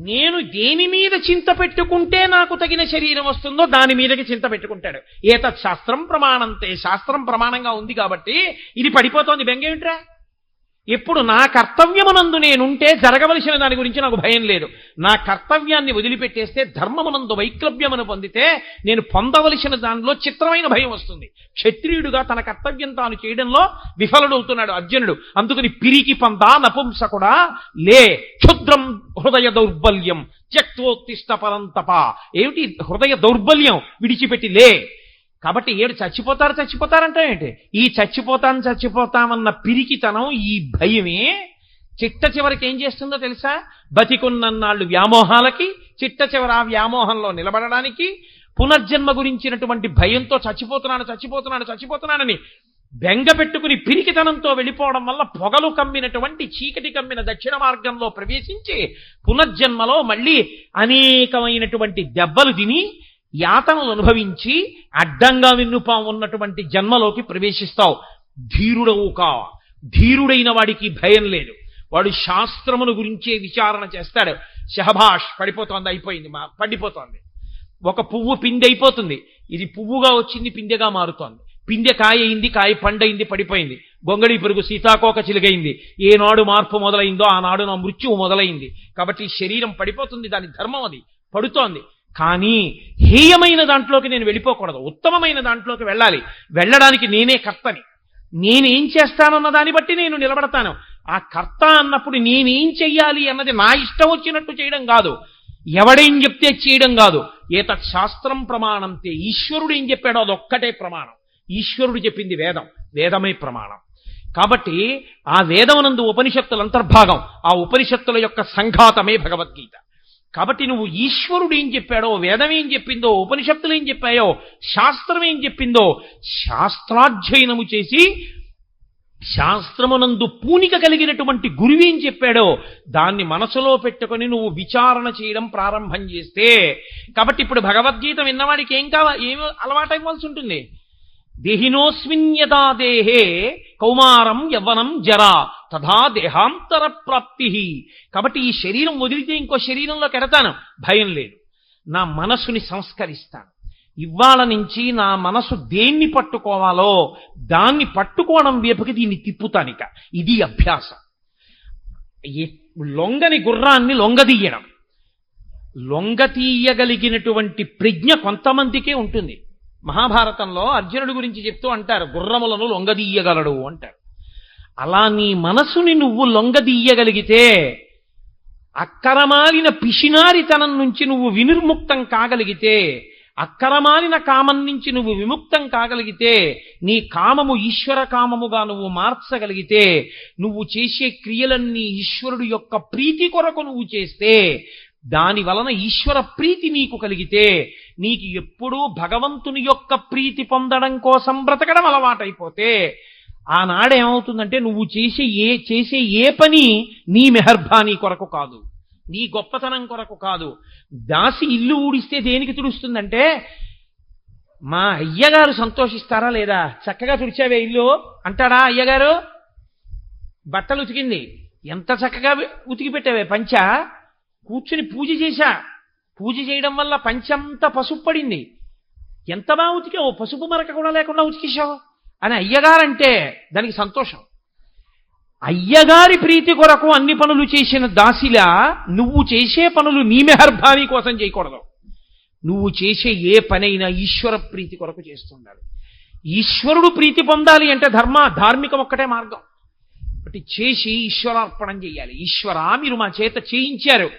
నేను దేని మీద చింత పెట్టుకుంటే నాకు తగిన శరీరం వస్తుందో దాని మీదకి చింత పెట్టుకుంటాడు. ఏతత్ శాస్త్రం ప్రమాణంతే. శాస్త్రం ప్రమాణంగా ఉంది కాబట్టి ఇది పడిపోతోంది, బెంగేమిట్రా? ఎప్పుడు నా కర్తవ్యమునందు నేనుంటే జరగవలసిన దాని గురించి నాకు భయం లేదు. నా కర్తవ్యాన్ని వదిలిపెట్టేస్తే ధర్మమునందు వైక్లభ్యమును పొందితే నేను పొందవలసిన దానిలో చిత్రమైన భయం వస్తుంది. క్షత్రియుడుగా తన కర్తవ్యం తాను చేయడంలో విఫలుడవుతున్నాడు అర్జునుడు. అందుకని పిరికి పందా నపుంసకుడా లే, క్షుద్రం హృదయ దౌర్బల్యం త్యక్తోత్తిష్ట పరంతప. ఏమిటి హృదయ దౌర్బల్యం? విడిచిపెట్టి లే. కాబట్టి ఏడు చచ్చిపోతారంటే ఏంటి? ఈ చచ్చిపోతామన్న పిరికితనం, ఈ భయమే చిట్ట చివరికి ఏం చేస్తుందో తెలుసా? బతికున్నన్నాళ్ళు వ్యామోహాలకి, చిట్ట చివరి ఆ వ్యామోహంలో నిలబడడానికి, పునర్జన్మ గురించినటువంటి భయంతో చచ్చిపోతున్నానని బెంగ పెట్టుకుని పిరికితనంతో వెళ్ళిపోవడం వల్ల పొగలు కమ్మినటువంటి చీకటి కమ్మిన దక్షిణ మార్గంలో ప్రవేశించి పునర్జన్మలో మళ్ళీ అనేకమైనటువంటి దెబ్బలు తిని యాతనలు అనుభవించి అడ్డంగా విన్నుపా ఉన్నటువంటి జన్మలోకి ప్రవేశిస్తావు. ధీరుడవు కా. ధీరుడైన వాడికి భయం లేదు. వాడు శాస్త్రమును గురించే విచారణ చేస్తాడు. షహబాష్, పడిపోతోంది, అయిపోయింది, పండిపోతోంది. ఒక పువ్వు పిందె అయిపోతుంది, ఇది పువ్వుగా వచ్చింది పిందెగా మారుతోంది. పిందె కాయ అయింది, కాయ పండయింది, పడిపోయింది. గొంగళి పెరుగు సీతాకోక చిలుగైంది. ఏనాడు మార్పు మొదలైందో ఆనాడు నా మృత్యువు మొదలైంది. కాబట్టి శరీరం పడిపోతుంది, దాని ధర్మం అది, పడుతోంది. కానీ హేయమైన దాంట్లోకి నేను వెళ్ళిపోకూడదు, ఉత్తమమైన దాంట్లోకి వెళ్ళాలి. వెళ్ళడానికి నేనే కర్తని. నేనేం చేస్తానన్న దాన్ని బట్టి నేను నిలబడతాను. ఆ కర్త అన్నప్పుడు నేనేం చెయ్యాలి అన్నది నా ఇష్టం వచ్చినట్టు చేయడం కాదు, ఎవడేం చెప్తే చేయడం కాదు. ఏతత్ శాస్త్రం ప్రమాణంతే. ఈశ్వరుడు ఏం చెప్పాడో అదొక్కటే ప్రమాణం. ఈశ్వరుడు చెప్పింది వేదం, వేదమే ప్రమాణం. కాబట్టి ఆ వేదమునందు ఉపనిషత్తుల అంతర్భాగం, ఆ ఉపనిషత్తుల యొక్క సంఘాతమే భగవద్గీత. కాబట్టి నువ్వు ఈశ్వరుడు ఏం చెప్పాడో, వేదం ఏం చెప్పిందో, ఉపనిషత్తులు ఏం చెప్పాయో, శాస్త్రం ఏం చెప్పిందో శాస్త్రాధ్యయనము చేసి శాస్త్రమునందు పూనిక కలిగినటువంటి గురువేం చెప్పాడో దాన్ని మనసులో పెట్టుకొని నువ్వు విచారణ చేయడం ప్రారంభం చేస్తే, కాబట్టి ఇప్పుడు భగవద్గీత విన్నవాడికి ఏం అలవాటు ఇవ్వాల్సి ఉంటుంది? దేహినోస్మిన్ యదా దేహే కౌమారం యవ్వనం జరా తథా దేహాంతర ప్రాప్తి. కాబట్టి ఈ శరీరం వదిలితే ఇంకో శరీరంలోకి ఎడతాను, భయం లేదు. నా మనసుని సంస్కరిస్తాను. ఇవాళ నుంచి నా మనసు దేన్ని పట్టుకోవాలో దాన్ని పట్టుకోవడం వైపుకి దీన్ని తిప్పుతానిక. ఇది అభ్యాసం. లొంగని గుర్రాన్ని లొంగదీయడం. లొంగతీయగలిగినటువంటి ప్రజ్ఞ కొంతమందికే ఉంటుంది. మహాభారతంలో అర్జునుడి గురించి చెప్తూ అంటారు, గుర్రములను లొంగదీయగలడు అంటారు. అలా నీ మనసుని నువ్వు లొంగదీయగలిగితే అక్కరమాలిన పిశినారితనం నుంచి నువ్వు వినిర్ముక్తం కాగలిగితే, అక్కరమాలిన కామం నుంచి నువ్వు విముక్తం కాగలిగితే, నీ కామము ఈశ్వర కామముగా నువ్వు మార్చగలిగితే, నువ్వు చేసే క్రియలన్నీ ఈశ్వరుడు యొక్క ప్రీతి కొరకు నువ్వు చేస్తే, దాని వలన ఈశ్వర ప్రీతి నీకు కలిగితే, నీకు ఎప్పుడూ భగవంతుని యొక్క ప్రీతి పొందడం కోసం బ్రతకడం అలవాటైపోతే, ఆనాడేమవుతుందంటే నువ్వు చేసే ఏ పని నీ మెహర్బానీ కొరకు కాదు, నీ గొప్పతనం కొరకు కాదు. దాసి ఇల్లు ఊడిస్తే దేనికి తుడుస్తుందంటే, మా అయ్యగారు సంతోషిస్తారా లేదా, చక్కగా తుడిచావే ఇల్లు అంటాడా అయ్యగారు? బట్టలు ఉతికింది, ఎంత చక్కగా ఉతికి పెట్టావే పంచ, కూర్చుని పూజ చేశా, పూజ చేయడం వల్ల పంచంతా పసుపు పడింది, ఎంత బాగా ఉతికావు, పసుపు మరక కూడా లేకుండా ఉతికేశావు అని అయ్యగారంటే దానికి సంతోషం. అయ్యగారి ప్రీతి కొరకు అన్ని పనులు చేసిన దాసిలా నువ్వు చేసే పనులు నీ మెహర్బానీ కోసం చేయకూడదు. నువ్వు చేసే ఏ పనైనా ఈశ్వర ప్రీతి కొరకు చేస్తుండాలి. ఈశ్వరుడు ప్రీతి పొందాలి అంటే ధార్మికం ఒక్కటే మార్గం. బట్టి చేసి ఈశ్వరార్పణం చేయాలి. ఈశ్వరా, మీరు మా చేత చేయించారు,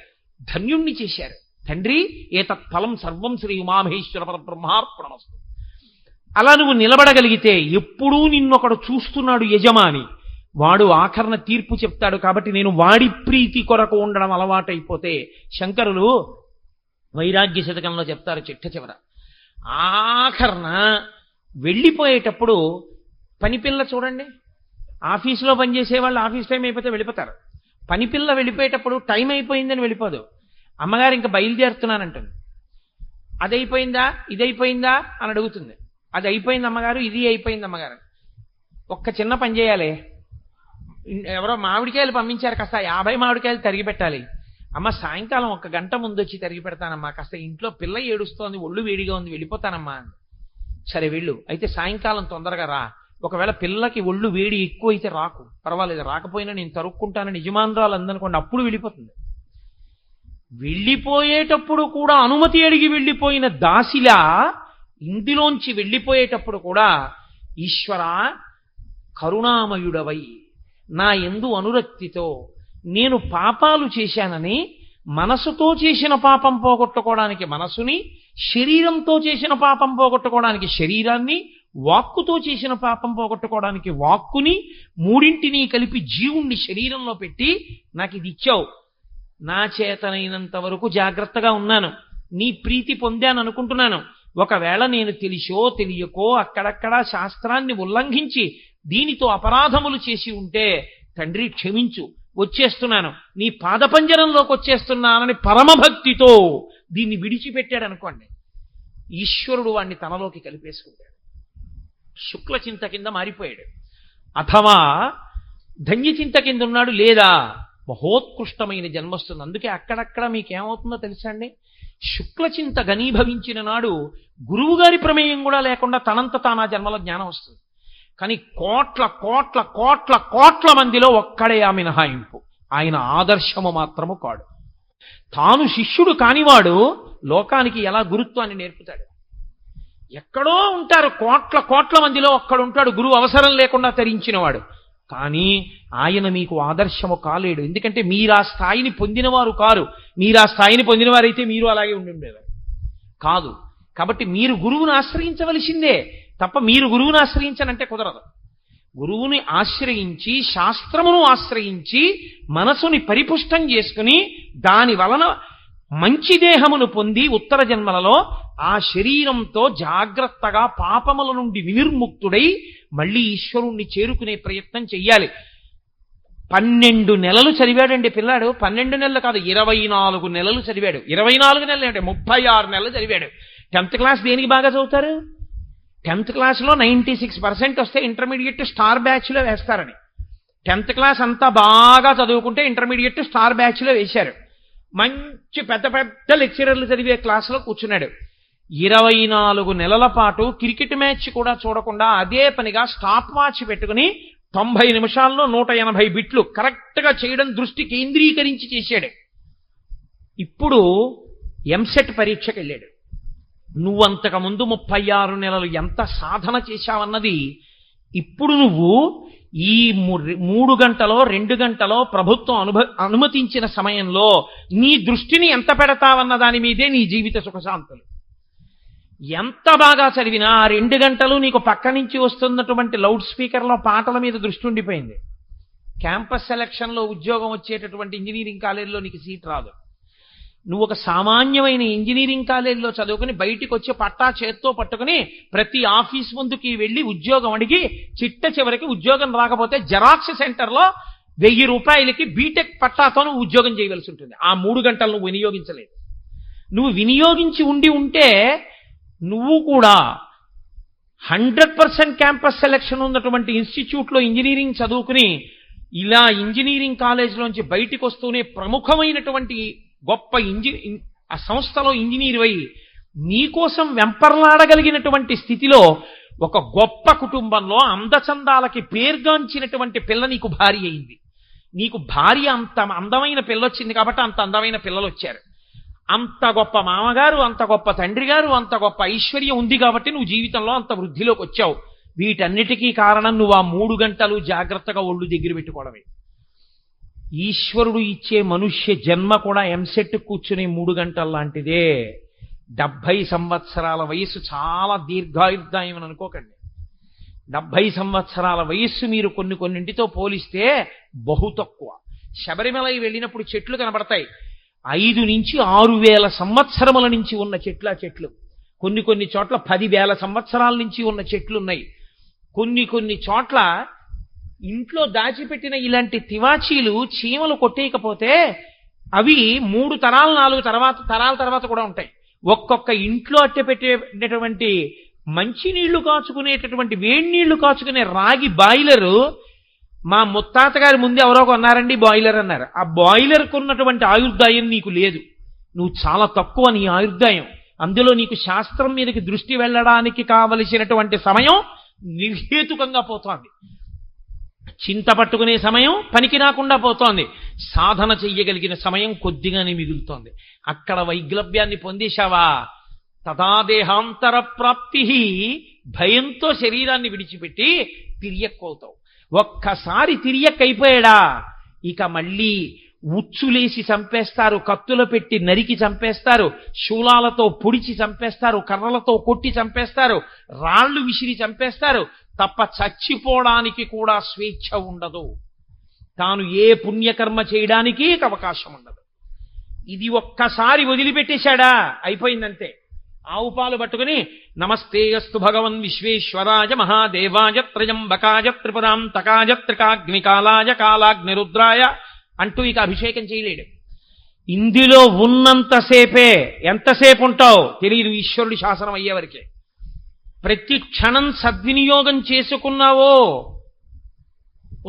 ధన్యుణ్ణి చేశారు తండ్రి, ఏతత్ ఫలం సర్వం శ్రీ ఉమామహేశ్వర పరబ్రహ్మార్పణమస్తు. అలా నువ్వు నిలబడగలిగితే ఎప్పుడూ నిన్నొకడు చూస్తున్నాడు యజమాని, వాడు ఆఖరణ తీర్పు చెప్తాడు. కాబట్టి నేను వాడి ప్రీతి కొరకు ఉండడం అలవాటైపోతే, శంకరులు వైరాగ్య శతకంలో చెప్తారు చిట్ట చివర, ఆఖరణ వెళ్ళిపోయేటప్పుడు పనిపిల్ల చూడండి, ఆఫీసులో పనిచేసే వాళ్ళు ఆఫీస్ టైం అయిపోతే వెళ్ళిపోతారు. పనిపిల్ల వెళ్ళిపోయేటప్పుడు టైం అయిపోయిందని వెళ్ళిపోదు, అమ్మగారు ఇంకా బయలుదేరుతున్నానంటుంది. అది అయిపోయిందా, ఇది అయిపోయిందా అని అడుగుతుంది. అది అయిపోయింది అమ్మగారు, ఇది అయిపోయింది అమ్మగారు. ఒక్క చిన్న పని చేయాలి, ఎవరో మామిడికాయలు పంపించారు, కాస్త 50 మామిడికాయలు తరిగి పెట్టాలి. అమ్మ సాయంకాలం 1 గంట ముందు వచ్చి తరిగి పెడతానమ్మా, కాస్త ఇంట్లో పిల్ల ఏడుస్తోంది, ఒళ్ళు వేడిగా ఉంది, వెళ్ళిపోతానమ్మా. సరే వెళ్ళు, అయితే సాయంకాలం తొందరగా రా. ఒకవేళ పిల్లకి ఒళ్ళు వేడి ఎక్కువ అయితే రాకు, పర్వాలేదు, రాకపోయినా నేను తరుక్కుంటానని యజమానురాలు అందనుకోండి, అప్పుడు వెళ్ళిపోతుంది. వెళ్ళిపోయేటప్పుడు కూడా అనుమతి అడిగి వెళ్ళిపోయిన దాసిలా ఇంటిలోంచి వెళ్ళిపోయేటప్పుడు కూడా, ఈశ్వరా కరుణామయుడవై నా యందు అనురక్తితో నేను పాపాలు చేశానని మనసుతో చేసిన పాపం పోగొట్టుకోవడానికి మనసుని, శరీరంతో చేసిన పాపం పోగొట్టుకోవడానికి శరీరాన్ని, వాక్కుతో చేసిన పాపం పోగొట్టుకోవడానికి వాక్కుని, మూడింటిని కలిపి జీవుణ్ణి శరీరంలో పెట్టి నాకు ఇది ఇచ్చావు. నా చేతనైనంత వరకు జాగ్రత్తగా ఉన్నాను, నీ ప్రీతి పొందాను అనుకుంటున్నాను. ఒకవేళ నేను తెలిసో తెలియకో అక్కడక్కడ శాస్త్రాన్ని ఉల్లంఘించి దీనితో అపరాధములు చేసి ఉంటే తండ్రి క్షమించు, వచ్చేస్తున్నాను, నీ పాదపంజరంలోకి వచ్చేస్తున్నానని పరమభక్తితో దీన్ని విడిచిపెట్టాడు అనుకోండి, ఈశ్వరుడు వాణ్ణి తనలోకి కలిపేసుకుంటాడు, శుక్ల చింత కింద మారిపోయాడు. అథవా ధన్యచింత కింద ఉన్నాడు, లేదా మహోత్కృష్టమైన జన్మొస్తుంది. అందుకే అక్కడక్కడ మీకేమవుతుందో తెలుసా అండి, శుక్లచింత ఘనీభవించిన నాడు గురువుగారి ప్రమేయం కూడా లేకుండా తనంత తానా జన్మలో జ్ఞానం వస్తుంది. కానీ కోట్ల కోట్ల కోట్ల కోట్ల మందిలో ఒక్కడే ఆ మినహాయింపు, ఆయన ఆదర్శము మాత్రము కాడు. తాను శిష్యుడు కానివాడు లోకానికి ఎలా గురుత్వాన్ని నేర్పుతాడు? ఎక్కడో ఉంటారు కోట్ల కోట్ల మందిలో ఒక్కడుంటాడు గురువు అవసరం లేకుండా తరించినవాడు, కానీ ఆయన మీకు ఆదర్శము కాలేడు. ఎందుకంటే మీరు ఆ స్థాయిని పొందినవారు కారు. మీరు ఆ స్థాయిని పొందినవారైతే మీరు అలాగే ఉండి ఉండేవారు కాదు. కాబట్టి మీరు గురువుని ఆశ్రయించవలసిందే తప్ప మీరు గురువుని ఆశ్రయించనంటే కుదరదు. గురువుని ఆశ్రయించి, శాస్త్రమును ఆశ్రయించి, మనసుని పరిపుష్టం చేసుకుని, దాని వలన మంచి దేహమును పొంది ఉత్తర జన్మలలో ఆ శరీరంతో జాగ్రత్తగా పాపముల నుండి వినిర్ముక్తుడై మళ్ళీ ఈశ్వరుణ్ణి చేరుకునే ప్రయత్నం చెయ్యాలి. 12 నెలలు చదివాడండి పిల్లాడు. 12 నెలలు కాదు, 24 నెలలు చదివాడు. 24 నెలలు అంటే 36 నెలలు చదివాడు. 10th క్లాస్ దేనికి బాగా చదువుతారు? 10th క్లాస్లో 96% వస్తే ఇంటర్మీడియట్ స్టార్ బ్యాచ్లో వేస్తారని. 10th క్లాస్ అంతా బాగా చదువుకుంటే ఇంటర్మీడియట్ స్టార్ బ్యాచ్లో వేశారు. మంచి పెద్ద పెద్ద లెక్చరర్లు చదివే క్లాసులో కూర్చున్నాడు. 24 నెలల పాటు క్రికెట్ మ్యాచ్ కూడా చూడకుండా అదే పనిగా స్టాప్ వాచ్ పెట్టుకుని 90 నిమిషాల్లో 180 బిట్లు కరెక్ట్గా చేయడం దృష్టి కేంద్రీకరించి చేశాడు. ఇప్పుడు ఎంసెట్ పరీక్షకి వెళ్ళాడు. నువ్వంతకుముందు 36 నెలలు ఎంత సాధన చేశావన్నది ఇప్పుడు నువ్వు ఈ 3 గంటలో 2 గంటలో ప్రభుత్వం అనుమతించిన సమయంలో నీ దృష్టిని ఎంత పెడతావన్న దాని మీదే నీ జీవిత సుఖశాంతులు. ఎంత బాగా చదివినా 2 గంటలు నీకు పక్క నుంచి వస్తున్నటువంటి లౌడ్ స్పీకర్లో పాటల మీద దృష్టి ఉండిపోయింది. క్యాంపస్ సెలక్షన్లో ఉద్యోగం వచ్చేటటువంటి ఇంజనీరింగ్ కాలేజీలో నీకు సీట్ రాదు. నువ్వు ఒక సామాన్యమైన ఇంజనీరింగ్ కాలేజీలో చదువుకుని బయటికి వచ్చి పట్టా చేత్తో పట్టుకుని ప్రతి ఆఫీస్ ముందుకి వెళ్ళి ఉద్యోగం అడిగి చివరికి ఉద్యోగం రాకపోతే జెరాక్స్ సెంటర్లో 1000 రూపాయలకి బీటెక్ పట్టాతో నువ్వు ఉద్యోగం చేయవలసి ఉంటుంది. ఆ 3 గంటలు నువ్వు వినియోగించలేదు. నువ్వు వినియోగించి ఉంటే నువ్వు కూడా 100% క్యాంపస్ సెలక్షన్ ఉన్నటువంటి ఇన్స్టిట్యూట్లో ఇంజనీరింగ్ చదువుకుని ఇలా ఇంజనీరింగ్ కాలేజీలోంచి బయటికి వస్తూనే ప్రముఖమైనటువంటి గొప్ప ఆ సంస్థలో ఇంజనీర్ అయి నీకోసం వెంపర్లాడగలిగినటువంటి స్థితిలో ఒక గొప్ప కుటుంబంలో అందచందాలకి పేర్గాంచినటువంటి పిల్ల నీకు భార్య అయింది. నీకు భార్య అంత అందమైన పిల్ల వచ్చింది కాబట్టి అంత అందమైన పిల్లలు వచ్చారు. అంత గొప్ప మామగారు, అంత గొప్ప తండ్రి గారు, అంత గొప్ప ఐశ్వర్యం ఉంది కాబట్టి నువ్వు జీవితంలో అంత వృద్ధిలోకి వచ్చావు. వీటన్నిటికీ కారణం నువ్వు ఆ 3 గంటలు జాగ్రత్తగా ఒళ్ళు దగ్గర పెట్టుకోవడమే. ఈశ్వరుడు ఇచ్చే మనుష్య జన్మ కూడా ఎంసెట్ కూర్చునే 3 గంటల లాంటిదే. 70 సంవత్సరాల వయస్సు చాలా దీర్ఘాయుర్దాయం అని అనుకోకండి. 70 సంవత్సరాల వయస్సు మీరు కొన్నింటితో పోలిస్తే బహు తక్కువ. శబరిమలై వెళ్ళినప్పుడు చెట్లు కనబడతాయి. 5 నుంచి 6,000 సంవత్సరముల నుంచి ఉన్న చెట్లు. కొన్ని చోట్ల 10,000 సంవత్సరాల నుంచి ఉన్న చెట్లు ఉన్నాయి. కొన్ని చోట్ల ఇంట్లో దాచిపెట్టిన ఇలాంటి తివాచీలు చీమలు కొట్టేయకపోతే అవి 3 తరాలు 4 తరాల తర్వాత కూడా ఉంటాయి. ఒక్కొక్క ఇంట్లో అట్టెపెట్టేటటువంటి మంచినీళ్లు కాచుకునేటటువంటి వేడి నీళ్లు కాచుకునే రాగి బాయిలరు మా ముత్తాత గారి ముందు ఎవరో కొన్నారండి బాయిలర్ అన్నారు. ఆ బాయిలర్కు ఉన్నటువంటి ఆయుర్దాయం నీకు లేదు. నువ్వు చాలా తక్కువ నీ ఆయుర్దాయం. అందులో నీకు శాస్త్రం మీదకి దృష్టి వెళ్ళడానికి కావలసినటువంటి సమయం నిర్హేతుకంగా పోతోంది. చింత పట్టుకునే సమయం పనికి రాకుండా పోతోంది. సాధన చెయ్యగలిగిన సమయం కొద్దిగానే మిగులుతోంది. అక్కడ వైగ్లభ్యాన్ని పొందేశావా తదాదేహాంతర ప్రాప్తి. భయంతో శరీరాన్ని విడిచిపెట్టి తిరియక్కవుతావు. ఒక్కసారి తిరియక్కైపోయాడా ఇక మళ్ళీ ఉచ్చులేసి చంపేస్తారు, కత్తులు పెట్టి నరికి చంపేస్తారు, శూలాలతో పొడిచి చంపేస్తారు, కర్రలతో కొట్టి చంపేస్తారు, రాళ్లు విసిరి చంపేస్తారు. తప్ప చచ్చిపోవడానికి కూడా స్వేచ్ఛ ఉండదు. తాను ఏ పుణ్యకర్మ చేయడానికి అవకాశం ఉండదు. ఇది ఒక్కసారి వదిలిపెట్టేశాడా అయిపోయిందంతే. ఆవు పాలు పట్టుకుని నమస్తేయస్తు భగవన్ విశ్వేశ్వరాయ మహాదేవాయ త్రయంబకాయ త్రిపురాంతకాయ త్రికాగ్నికాలాయ కాలాగ్నిరుద్రాయ అంటూ ఇక అభిషేకం చేయలేడు. ఇందులో ఉన్నంతసేపే. ఎంతసేపు ఉంటావు తెలియదు ఈశ్వరుడి శాసనం అయ్యేవరకే. ప్రతి క్షణం సద్వినియోగం చేసుకున్నావో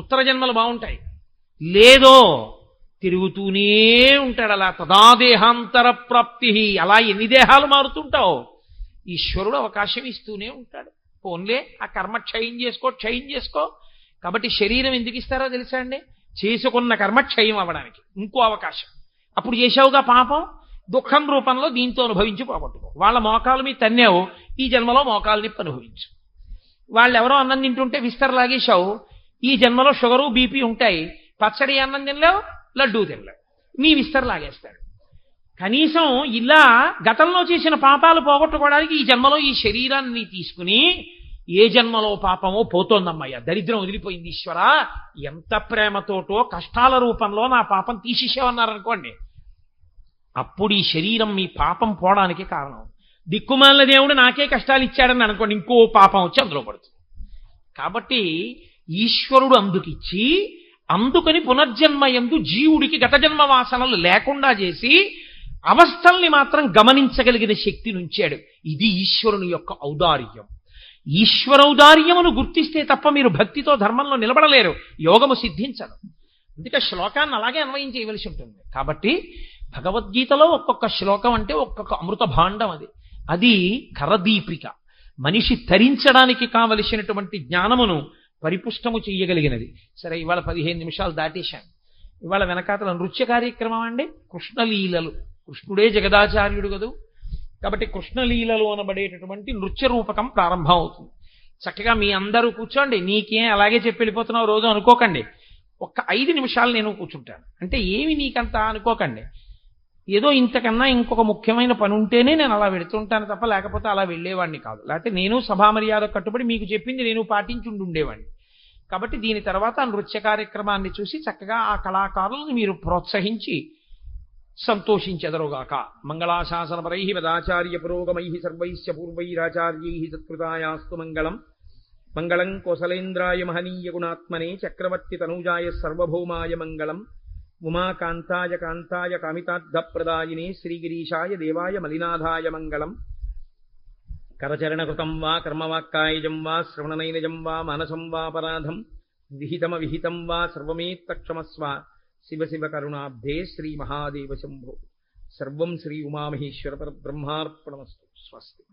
ఉత్తర జన్మలు బాగుంటాయి, లేదో తిరుగుతూనే ఉంటాడు అలా. తదాదేహాంతర ప్రాప్తి. అలా ఎన్ని దేహాలు మారుతుంటావు ఈశ్వరుడు అవకాశం ఇస్తూనే ఉంటాడు. పోన్లే ఆ కర్మ క్షయం చేసుకో. కాబట్టి శరీరం ఎందుకు ఇస్తారో తెలుసా అండి? చేసుకున్న కర్మ క్షయం అవ్వడానికి ఇంకో అవకాశం. అప్పుడు చేసావుగా పాపం, దుఃఖం రూపంలో దీంతో అనుభవించి పోగొట్టుకో. వాళ్ళ మోకాలు మీద తన్నావు, ఈ జన్మలో మోకాలు నిప్పు అనుభవించు. వాళ్ళు ఎవరో అన్నం తింటుంటే విస్తర లాగేశావు, ఈ జన్మలో షుగరు బీపీ ఉంటాయి. పచ్చడి అన్నం తినలేవు, లడ్డూ తినలేవు, నీ విస్తర లాగేస్తాడు. కనీసం ఇలా గతంలో చేసిన పాపాలు పోగొట్టుకోవడానికి ఈ జన్మలో ఈ శరీరాన్ని తీసుకుని ఏ జన్మలో పాపమో పోతోందమ్మయ్య, దరిద్రం వదిలిపోయింది ఈశ్వరా, ఎంత ప్రేమతోటో కష్టాల రూపంలో నా పాపం తీసేసేవన్నారనుకోండి, అప్పుడు ఈ శరీరం మీ పాపం పోవడానికి కారణం. దిక్కుమాలిన దేవుడు నాకే కష్టాలు ఇచ్చాడని అనుకోండి, ఇంకో పాపం వచ్చి అందులో పడుతుంది. కాబట్టి ఈశ్వరుడు అందుకని పునర్జన్మయందు జీవుడికి గత జన్మ వాసనలు లేకుండా చేసి అవస్థల్ని మాత్రం గమనించగలిగిన శక్తిని ఉంచాడు. ఇది ఈశ్వరుని యొక్క ఔదార్యం. ఈశ్వరౌదార్యమును గుర్తిస్తే తప్ప మీరు భక్తితో ధర్మంలో నిలబడలేరు, యోగము సిద్ధించదు. అందుకే శ్లోకాన్ని అలాగే అన్వయం చేయవలసి ఉంటుంది. కాబట్టి భగవద్గీతలో ఒక్కొక్క శ్లోకం అంటే ఒక్కొక్క అమృత భాండం. అది కరదీపిక, మనిషి తరించడానికి కావలసినటువంటి జ్ఞానమును పరిపుష్టము చెయ్యగలిగినది. సరే, ఇవాళ 15 నిమిషాలు దాటేశాను. ఇవాళ వెనకాతల నృత్య కార్యక్రమం అండి, కృష్ణలీలలు. కృష్ణుడే జగదాచార్యుడు కదూ, కాబట్టి కృష్ణలీలలు అనబడేటటువంటి నృత్య రూపకం ప్రారంభం అవుతుంది. చక్కగా మీ అందరూ కూర్చోండి. నీకేం అలాగే చెప్పి వెళ్ళిపోతున్నావు రోజు అనుకోకండి. ఒక్క 5 నిమిషాలు నేను కూర్చుంటాను. అంటే ఏమి నీకంతా అనుకోకండి, ఏదో ఇంతకన్నా ఇంకొక ముఖ్యమైన పని ఉంటేనే నేను అలా వెళుతుంటాను తప్ప లేకపోతే అలా వెళ్ళేవాడిని కాదు. లేకపోతే నేను సభామర్యాద కట్టుబడి మీకు చెప్పింది నేను పాటించి ఉండేవాడిని. కాబట్టి దీని తర్వాత ఆ నృత్య కార్యక్రమాన్ని చూసి చక్కగా ఆ కళాకారులను మీరు ప్రోత్సహించి సంతోషించెదరుగాక. మంగళాశాసనపరై వేదాచార్య పురోగమై సర్వైశ్చ పూర్వైరాచార్యై సత్కృతాయాస్తు మంగళం. మంగళం కోసలేంద్రాయ మహనీయ గుణాత్మనే చక్రవర్తి తనూజాయ సర్వభౌమాయ మంగళం. ఉమాకాంతాయ కాంతాయ కామితార్థప్రదాయినే శ్రీగిరీశాయ దేవాయ మలినాథాయ మంగళం. కరచరణకృతం వా కర్మవాక్కాయజం వా శ్రవణనైనజం వా మానసం వాపరాధం విహితమవిహితం వా సర్వమేత్తక్షమస్వ. శివ శివ కరుణాబ్ధే శ్రీ మహాదేవ శంభో. సర్వం శ్రీ ఉమామహేశ్వర పరబ్రహ్మార్పణమస్తు. స్వస్తి.